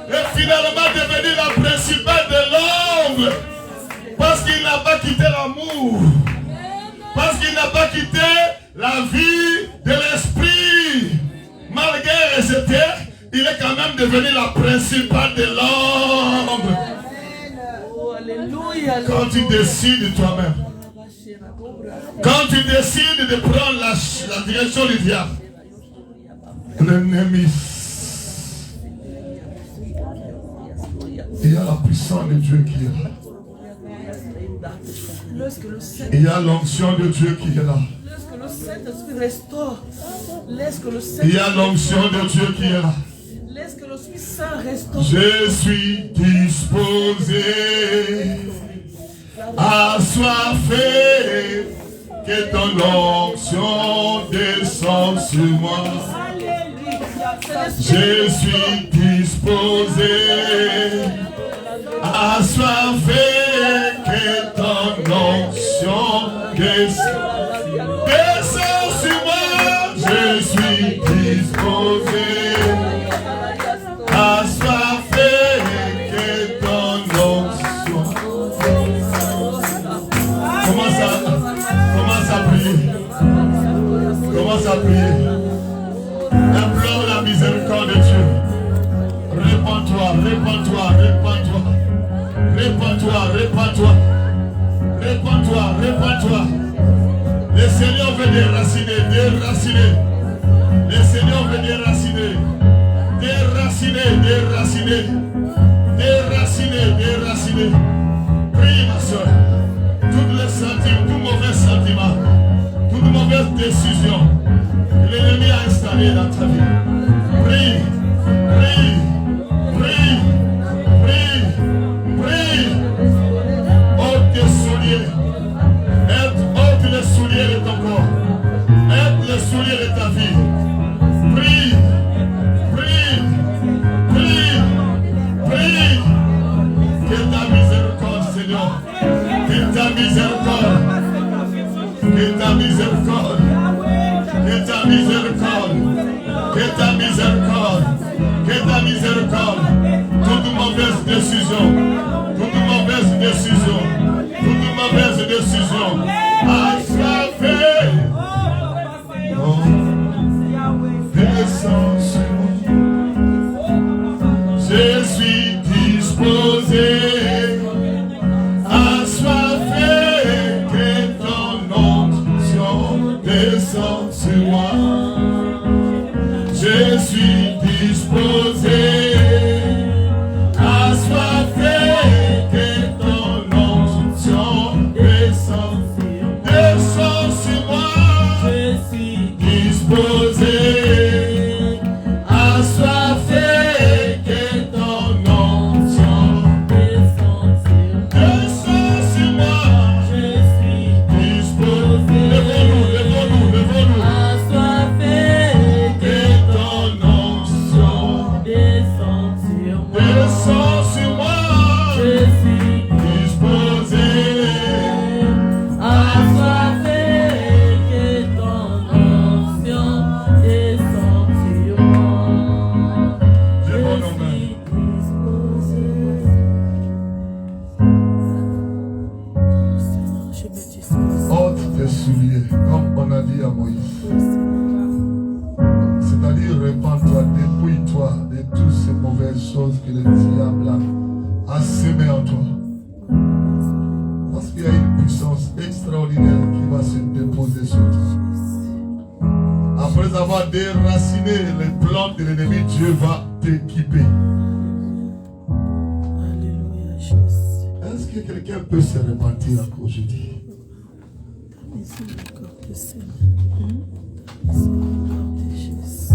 est finalement devenue la principale de l'homme. Parce qu'il n'a pas quitté l'amour. Parce qu'il n'a pas quitté la vie de l'esprit. Malgré rejeté, il est quand même devenu la principale de l'homme. Quand tu décides toi-même, quand tu décides de prendre la direction du diable, l'ennemi, il y a la puissance de Dieu qui est là. Il y a l'onction de Dieu qui est là. Il y a l'onction de Dieu qui est là. Je suis disposé, assoiffé, que ton onction descende sur moi. Je suis disposé, assoiffé, que ton onction descende sur moi. Je suis disposé, assoiffé, que ton onction. Commence à prier. à prier. Implore la miséricorde de Dieu. Répands-toi, répands-toi, répands-toi. Répands-toi, répands-toi. Répands-toi, répands-toi. Le Seigneur veut déraciner, déraciner. Le Seigneur veut déraciner. Déraciner, déraciner. Déraciner, déraciner. Prie ma soeur. Tous les sentiments, tout mauvais sentiment, toute mauvaise décision que l'ennemi a installé dans ta vie. Prie, prie, prie, prie, prie. Ôte tes souliers. Ôte les souliers de ton corps. Ôte les souliers de ta vie. Prie, prie, prie, prie. Que ta miséricorde, Seigneur. Que ta miséricorde. Que ta miséricorde. Que ta miséricorde. Que ta miséricorde. Que ta miséricorde. Toute mauvaise décision. Toute mauvaise décision. Toute mauvaise décision. Assoiffé. Oh. Descends sur moi. Je suis disposé. Assoiffé. Que ton onction descende sur moi. Je suis disposé. Assoiffé. Que ton onction descende. Descends sur moi. Je suis disposé. Assoiffé. Que ton onction descende. Descends sur moi. Je suis disposé. Levons-nous, levons-nous, levons-nous. Assoiffé, Que ton onction descend sur moi. descend sur moi. Je suis Disposé. assoiffé, que ton onction descend sur moi. Levons nos mains. Je me dispose. Ôte tes souliers, comme on a dit à Moïse. C'est-à-dire, répands-toi, dépouille-toi de toutes ces mauvaises choses que le diable a semées en toi. Parce qu'il y a une puissance extraordinaire qui va se déposer sur toi. Après avoir déraciné les plantes de l'ennemi, Dieu va t'équiper. Alléluia, Jésus. Est-ce que quelqu'un peut se repentir encore aujourd'hui? Miséricorde du Seigneur. Miséricorde de Jésus.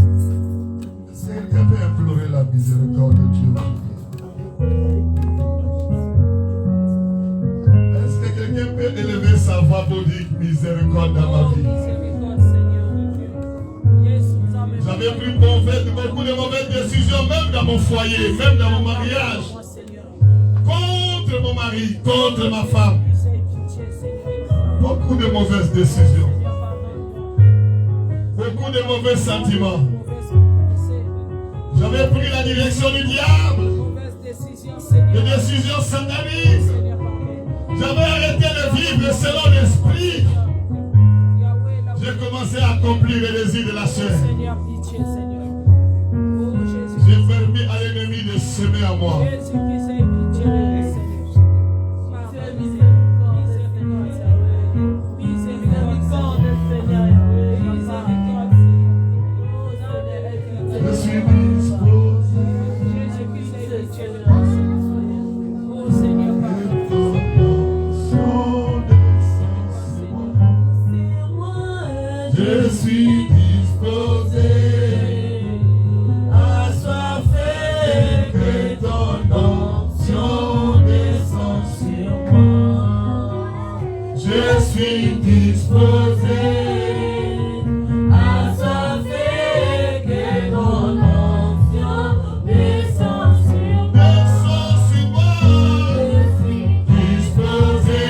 Est-ce que quelqu'un peut implorer la miséricorde de Dieu aujourd'hui? Est-ce que quelqu'un peut élever sa voix pour dire miséricorde dans ma vie? J'avais pris beaucoup de mauvaises décisions, même dans mon foyer, même dans mon mariage. Contre mon mari, contre ma femme. Beaucoup de mauvaises décisions. Beaucoup de mauvais sentiments. J'avais pris la direction du diable. Des décisions sataniques. J'avais arrêté de vivre selon l'esprit. J'ai commencé à accomplir les désirs de la chair. J'ai permis à l'ennemi de semer à moi. Je suis disposé. Je suis disposé. Assoiffé. Que ton onction descende sur moi. Je suis disposé. Assoiffé. Que ton onction descende sur moi. Descends sur moi. Je suis disposé.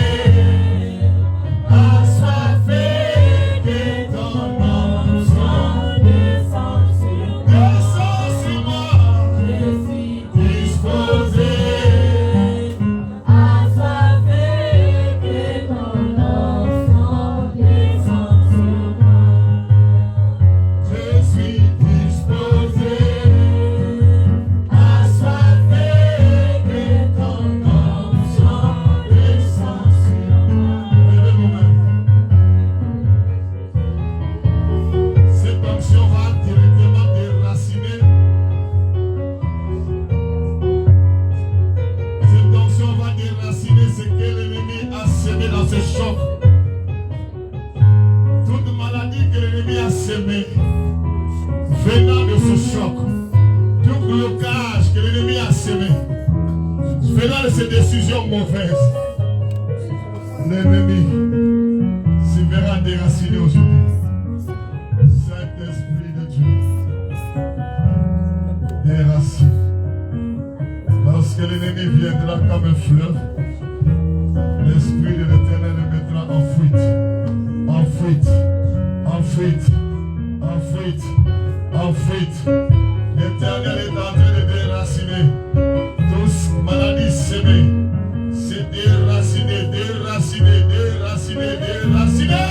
Assoiffé. Que ton onction descende sur moi. Descends sur moi. Je suis disposé. Assoiffé. Que ton onction descende. choc, toute maladie que l'ennemi a sémée, venant de ce choc, tout blocage que l'ennemi a sémé, venant de ces décisions mauvaises, l'ennemi se verra déraciné aujourd'hui. Saint-Esprit de Dieu, déracine. Lorsque l'ennemi viendra comme un fleuve, l'Esprit de l'Éternel le mettra en fuite, en fuite, en fuite, en fuite, en fuite. L'Éternel est en train de déraciner tous maladies sémées. C'est déraciné, déraciné, déraciné, déraciné.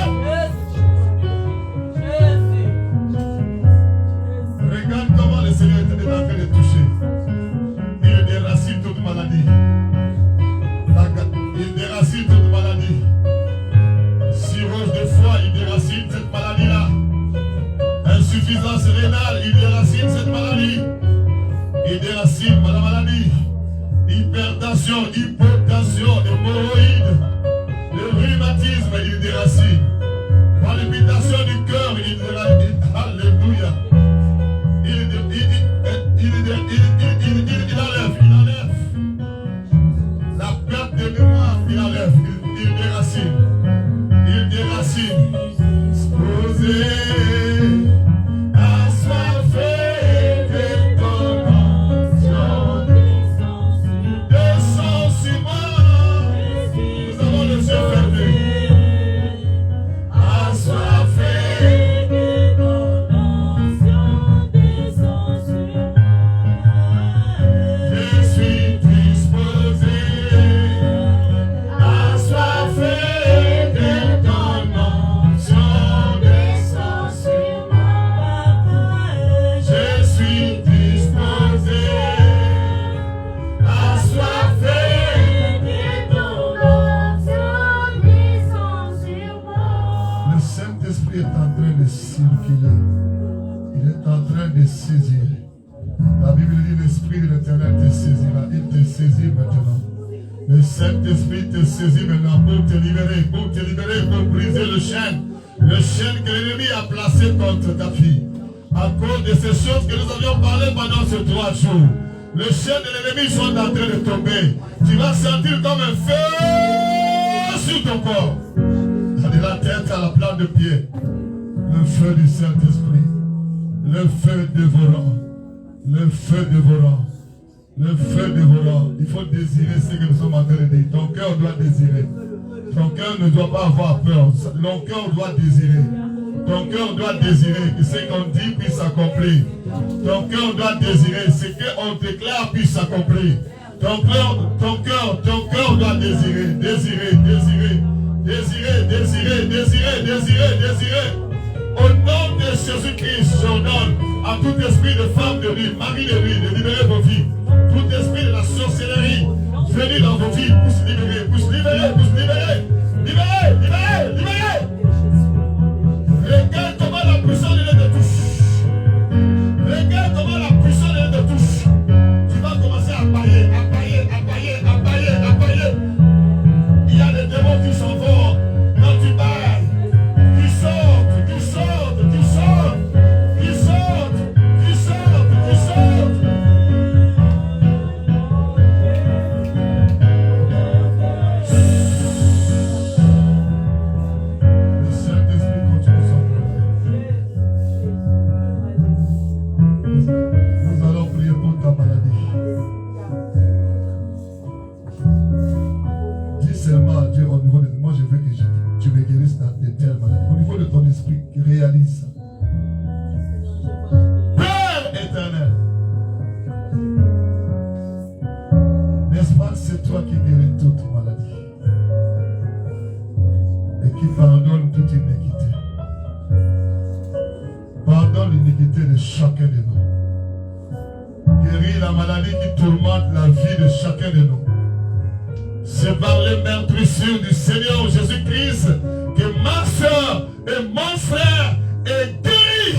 Regarde comment le Seigneur est en train de toucher. Il déracine toute maladie. Il déracine toute maladie. Cirrhose de foie, il déracine cette maladie-là. Insuffisance rénale, il déracine cette maladie. Il déracine la maladie. Hypertension, hypotension, hémorroïdes, le rhumatisme, il déracine. Palpitation du cœur, il déracine. Alléluia. Il enlève. La perte de mémoire, il enlève. Il déracine. Il déracine. Posé, assoiffé de ton onction. Descends sur moi. Nous avons les yeux fermés. Assoiffé. Le Saint-Esprit te saisit maintenant pour te libérer, pour briser le chêne que l'ennemi a placé contre ta fille. À cause de ces choses que nous avions parlé pendant ces 3 jours, le chêne de l'ennemi sont en train de tomber. Tu vas sentir comme un feu sur ton corps, de la tête à la plante de pied. Le feu du Saint-Esprit, le feu dévorant, le feu dévorant. Le feu dévorant, il faut désirer ce que nous sommes en train de dire. Ton cœur doit désirer. Ton cœur ne doit pas avoir peur. Ton cœur doit désirer. Ton cœur doit désirer que ce qu'on dit puisse s'accomplir. Ton cœur doit désirer ce qu'on déclare puisse s'accomplir. Ton cœur doit désirer. Désirer. Au nom de Jésus-Christ, j'ordonne à tout esprit de femme de nuit, mari de nuit, de libérer vos vies. Tout esprit de la sorcellerie, venez dans vos vies, puisse libérer. Regarde comment la puissance de Dieu te touche. Regarde comment la puissance de Dieu te touche. Tu vas commencer à bailler. Il y a des démons qui s'en vont quand tu bailles. Qui sortent. Réalise ça. Père éternel, n'est-ce pas que c'est toi qui guéris toute maladie et qui pardonne toute iniquité? Pardonne l'iniquité de chacun de nous. Guéris la maladie qui tourmente la vie de chacun de nous. C'est par les meurtrissures du Seigneur Jésus-Christ que ma soeur et mon frère est guéri.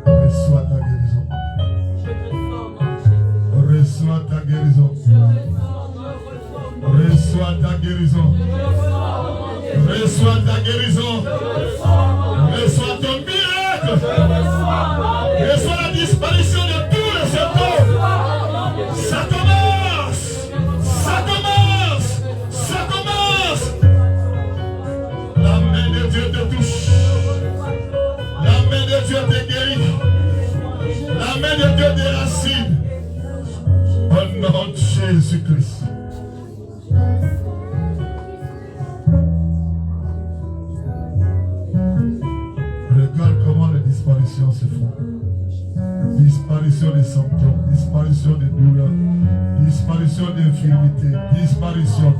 Reçois ta guérison. Reçois ta guérison. Reçois ta guérison. Reçois ta guérison. Reçois ton miracle. Reçois la disparition de tous les symptômes. Ça commence. Ça commence. Ça commence. La main de Dieu te touche. La main de Dieu te guérit. La main de Dieu te déracine. Au nom de Jésus-Christ. Regarde comment les disparitions se font. Disparition des symptômes, disparition des douleurs, disparition d'infirmité, disparition.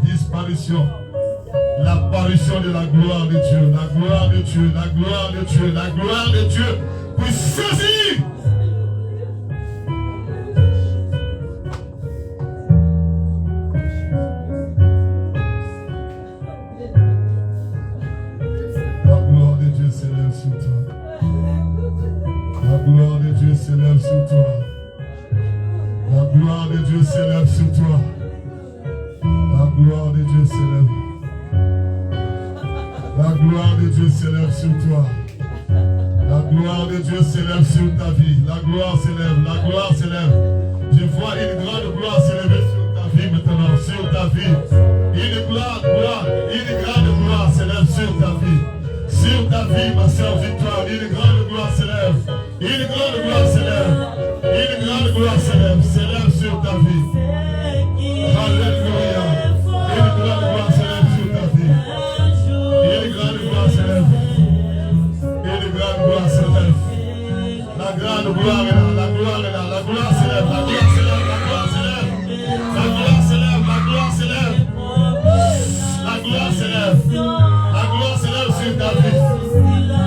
L'apparition de la gloire de Dieu, la gloire de Dieu, la gloire de Dieu, la gloire de Dieu. Puis saisir. La gloire de Dieu s'élève sur toi. La gloire de Dieu s'élève sur toi. La gloire de Dieu s'élève sur toi. La gloire de Dieu s'élève. La gloire de Dieu s'élève sur toi. La gloire de Dieu s'élève sur ta vie. La gloire s'élève, la gloire s'élève. Je vois une grande gloire s'élever sur ta vie maintenant, sur ta vie. Une grande gloire s'élève sur ta vie. Sur ta vie, ma soeur Victoire, une grande gloire s'élève. Une grande gloire s'élève. Une grande gloire s'élève sur ta vie. Alléluia. Une grande gloire s'élève sur ta vie. Une grande gloire s'élève. Une grande gloire s'élève. La grande gloire est là, la gloire est là, la gloire s'élève, la gloire s'élève, la gloire s'élève. La gloire s'élève, la gloire s'élève. La gloire s'élève. La gloire s'élève sur ta vie.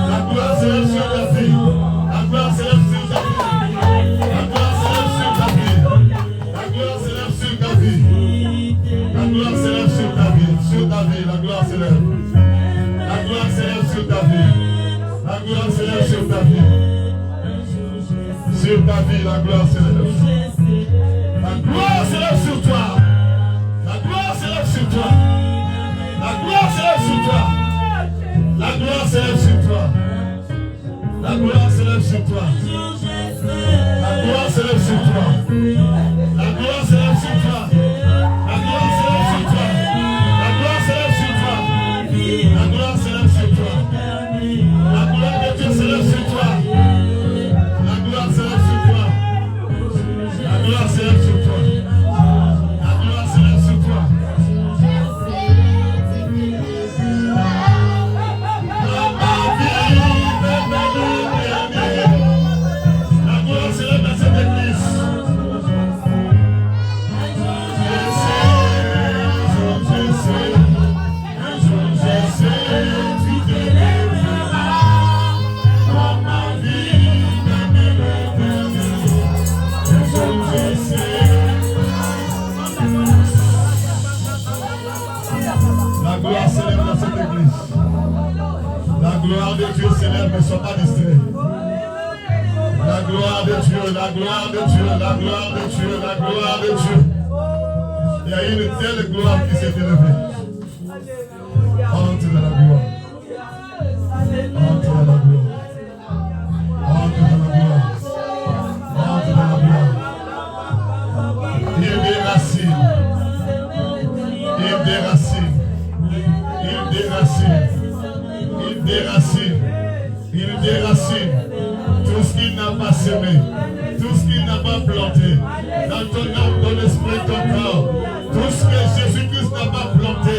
La gloire s'élève sur ta vie. La gloire s'élève sur ta vie. La gloire s'élève sur ta vie. La gloire s'élève sur ta vie. La gloire s'élève sur ta vie. Sur ta vie, la gloire s'élève. La gloire s'élève sur ta vie. La gloire s'élève sur ta vie. Sur ta vie, la gloire s'élève. La gloire s'élève sur toi. La gloire s'élève sur toi. La gloire s'élève sur toi. La gloire s'élève sur toi. La gloire s'élève sur toi. La gloire s'élève sur toi. La gloire s'élève sur toi. La gloire s'élève sur toi. La gloire s'élève sur toi. La gloire s'élève sur toi. La gloire de Dieu s'élève sur toi. La gloire s'élève sur toi. La gloire s'élève sur toi. La gloire s'élève sur toi. La gloire s'élève dans cette église. La gloire s'élève dans cette église. La gloire de Dieu s'élève, ne sois pas distrait. La gloire de Dieu, la gloire de Dieu, la gloire de Dieu, la gloire de Dieu. Il y a une telle gloire qui s'est élevée. Entre dans la gloire. Entre dans la gloire. Entre dans la gloire. Entre dans la gloire. Il déracine. Il déracine. Il déracine. Il déracine. Il déracine. Tout ce qu'il n'a pas semé. Tout ce qu'il n'a pas planté. Dans ton âme, ton esprit, ton corps. Tout ce que Jésus-Christ n'a pas planté.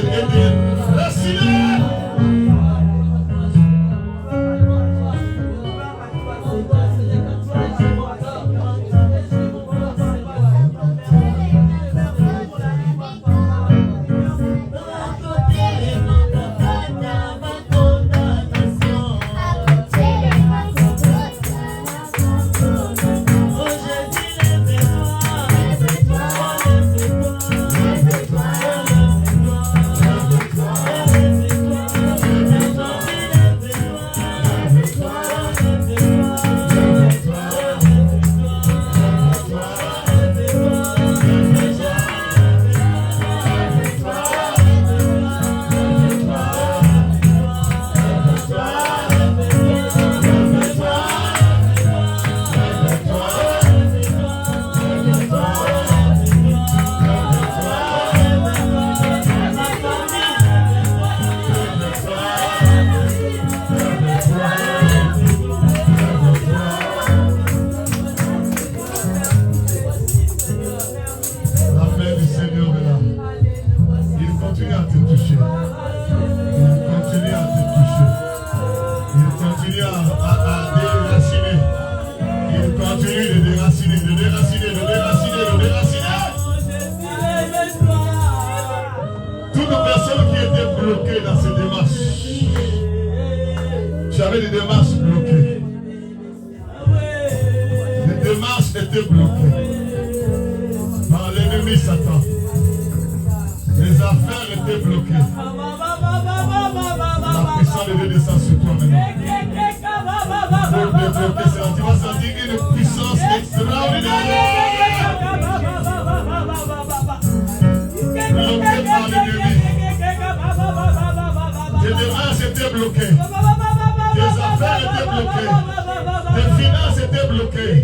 bloqué dans ces démarches. J'avais des démarches bloquées. Les démarches étaient bloquées par l'ennemi Satan. Les affaires étaient bloquées. La puissance de Dieu descend sur toi maintenant. Pour débloquer cela, tu vas sentir une puissance extraordinaire. Bloqué par l'ennemi. Tes démarches étaient bloquées. Tes affaires étaient bloquées. Tes finances étaient bloquées.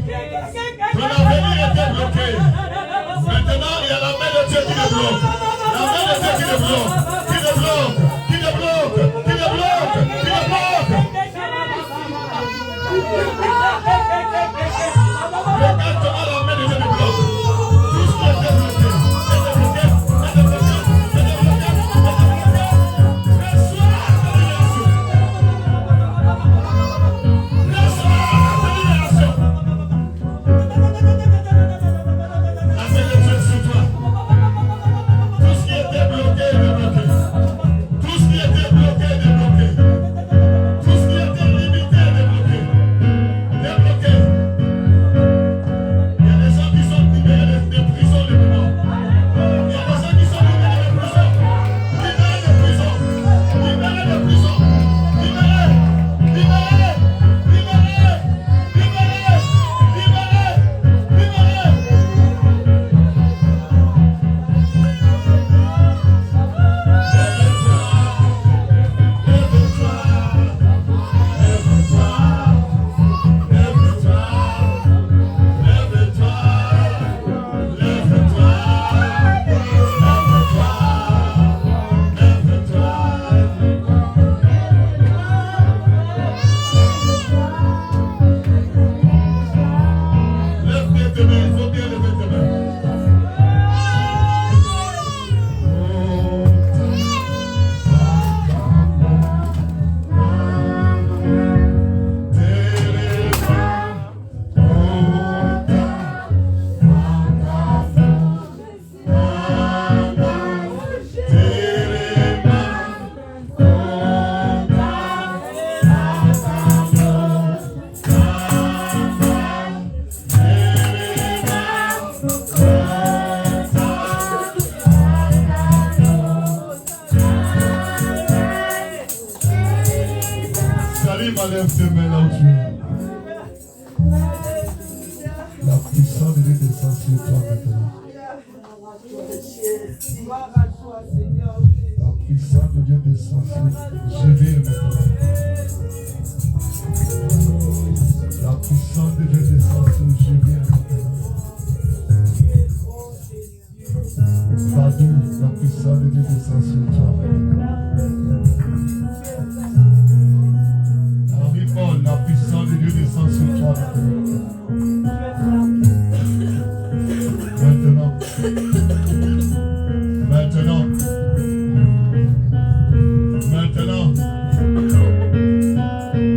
Ton avenir était bloqué. Maintenant, il y a la main de Dieu qui le bloque. La main de Dieu qui le bloque. Qui le bloque. Qui le bloque. Qui le bloque. Qui le bloque. Regarde comment la main de Dieu le bloque. Tout ce qui était bloqué. Lève tes mains là où tu es. La puissance de Dieu descend sur toi maintenant. La puissance de Dieu descend sur Jéville maintenant. La puissance de Dieu descend sur Jéville maintenant. Badou, la puissance de Dieu descend sur toi maintenant. La puissance de Dieu descend sur toi maintenant. Maintenant. Maintenant.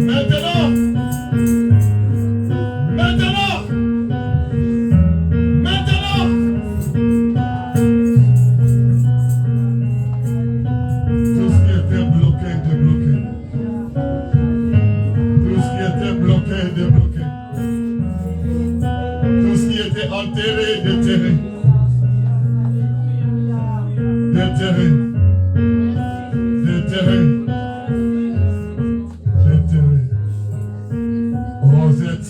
Maintenant. Maintenant. Maintenant. Tout ce qui était bloqué, débloqué. Débloqué. Tout ce qui était enterré, déterré. Déterré. Déterré. Déterré. Rosette.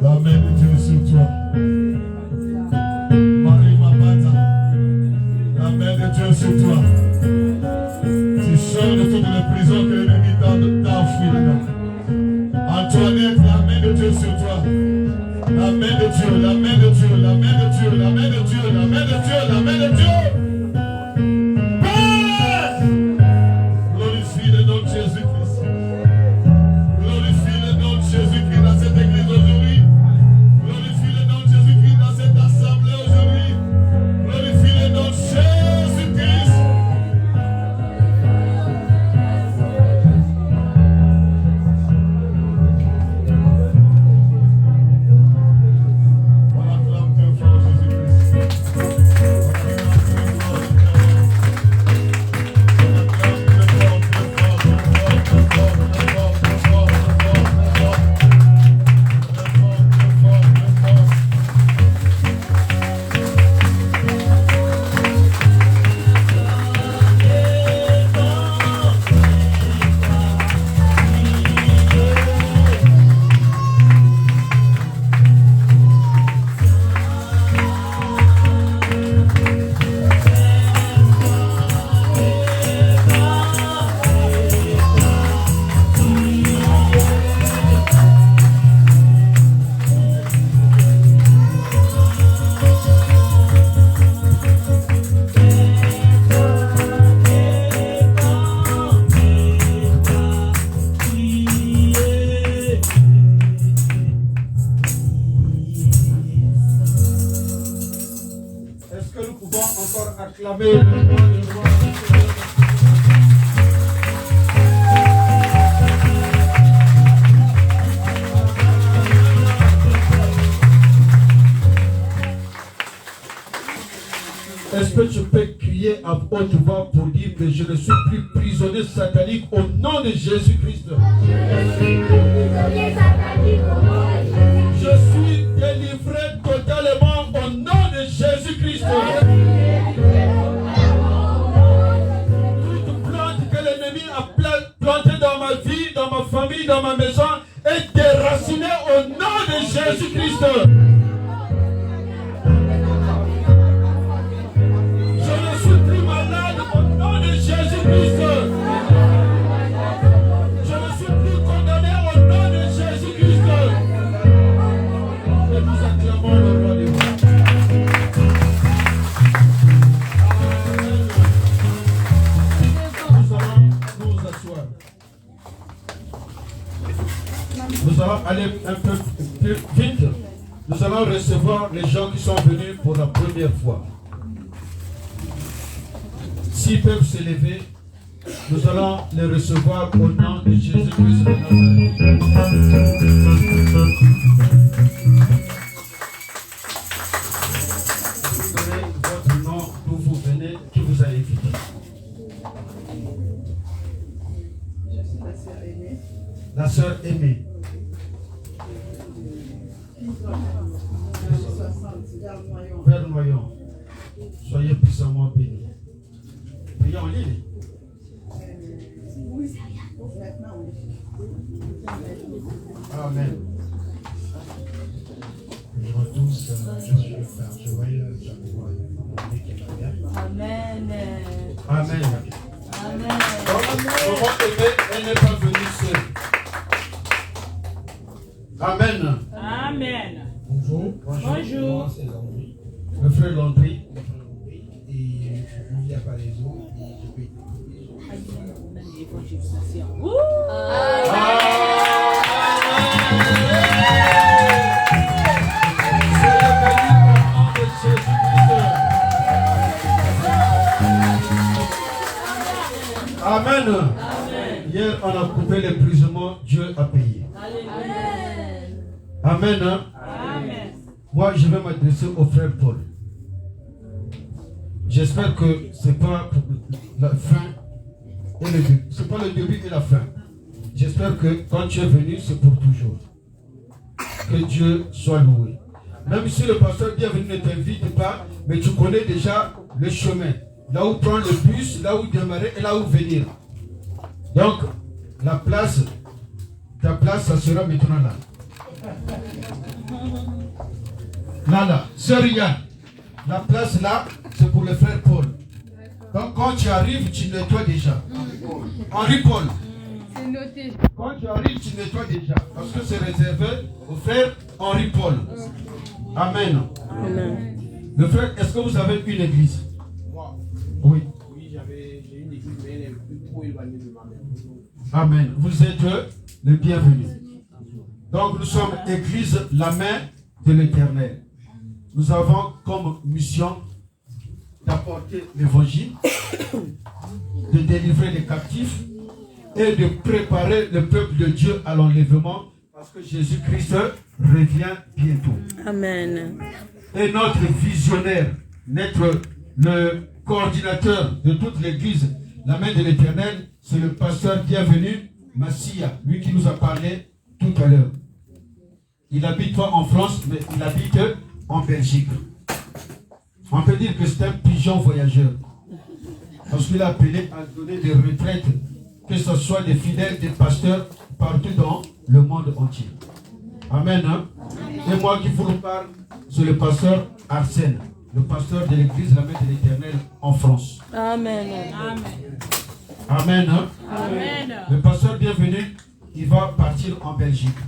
La main de Dieu sur toi. Marie Mamata. La main de Dieu sur toi. Tu sors de toutes les prisons que l'ennemi t'a enfoui dedans. Antoinette, la main de Dieu sur toi. La main de Dieu, la main de Dieu, la main de Dieu, la main de Dieu, la main de Dieu, la main de Dieu. Père, glorifie le nom de Jésus-Christ. Glorifie le nom de Jésus-Christ dans cette église aujourd'hui. Glorifie le nom de Jésus-Christ dans cette assemblée aujourd'hui. Glorifie le nom de Jésus-Christ. On acclame très fort Jésus-Christ. acclamer le nom du roi. Est-ce que tu peux crier à haute voix pour dire que je ne suis plus prisonnier satanique au nom de Jésus-Christ? Je suis délivré totalement au nom de Jésus-Christ. Toute plante que l'ennemi a plantée dans ma vie, dans ma famille, dans ma maison est déracinée au nom de Jésus-Christ. Jésus-Christ. Je ne suis plus condamné au nom de Jésus-Christ. Et nous acclamons le roi des rois. Nous allons nous asseoir. Nous allons aller un peu plus vite. Nous allons recevoir les gens qui sont venus pour la première fois. S'ils peuvent se lever, nous allons les recevoir au nom de Jésus-Christ de Nazareth. Vous donnez votre nom, d'où vous venez, qui vous a invité. Je suis la sœur aimée. La sœur aimée. Père Noyon, soyez puissamment bénis. Prions en ligne. Oui, maintenant oui. Amen. Bonjour à tous, je suis le frère Joël Jacoua, qui est ma mère. Amen. Amen. Amen. Maman aimée, elle n'est pas venue seule. Amen. Amen. Bonjour. Bonjour. C'est Landry. Le frère Landry. Et je vis à Palaiso et je peux écouter. Amen. Hier, on a coupé l'emprisonnement, Dieu a payé. Amen. Amen. Moi, je vais m'adresser au frère Paul. J'espère que ce n'est pas la fin et le début. Ce n'est pas le début et la fin. J'espère que quand tu es venu, c'est pour toujours. Que Dieu soit loué. Même si le pasteur bienvenu ne t'invite pas, mais tu connais déjà le chemin. Là où prendre le bus, là où démarrer et là où venir. Donc, la place, ta place, ça sera maintenant là. Là. Sœur Yann, la place là, c'est pour le frère Paul. Donc quand tu arrives, tu nettoies déjà. Henri Paul. C'est noté. Quand tu arrives, tu nettoies déjà. Parce que c'est réservé au frère Henri Paul. Amen. Amen. Le frère, est-ce que vous avez une église? Moi, Oui. oui, j'ai une église, mais elle est plus trop éloignée de ma maison. Amen. Vous êtes les bienvenus. Donc nous sommes église, la main de l'Éternel. Nous avons comme mission d'apporter l'évangile, de délivrer les captifs et de préparer le peuple de Dieu à l'enlèvement parce que Jésus-Christ revient bientôt. Amen. Et notre visionnaire, le coordinateur de toute l'église, la main de l'Éternel, c'est le pasteur bienvenu, Massia, lui qui nous a parlé tout à l'heure. Il habite pas en France, mais il habite en Belgique. On peut dire que c'est un pigeon voyageur. Parce qu'il a appelé à donner des retraites, que ce soit des fidèles, des pasteurs, partout dans le monde entier. Amen. Hein? Et moi qui vous parle, c'est le pasteur Arsène, le pasteur de l'église La Main de l'Éternel en France. Amen. Amen. Hein? Amen. Le pasteur bienvenu, il va partir en Belgique.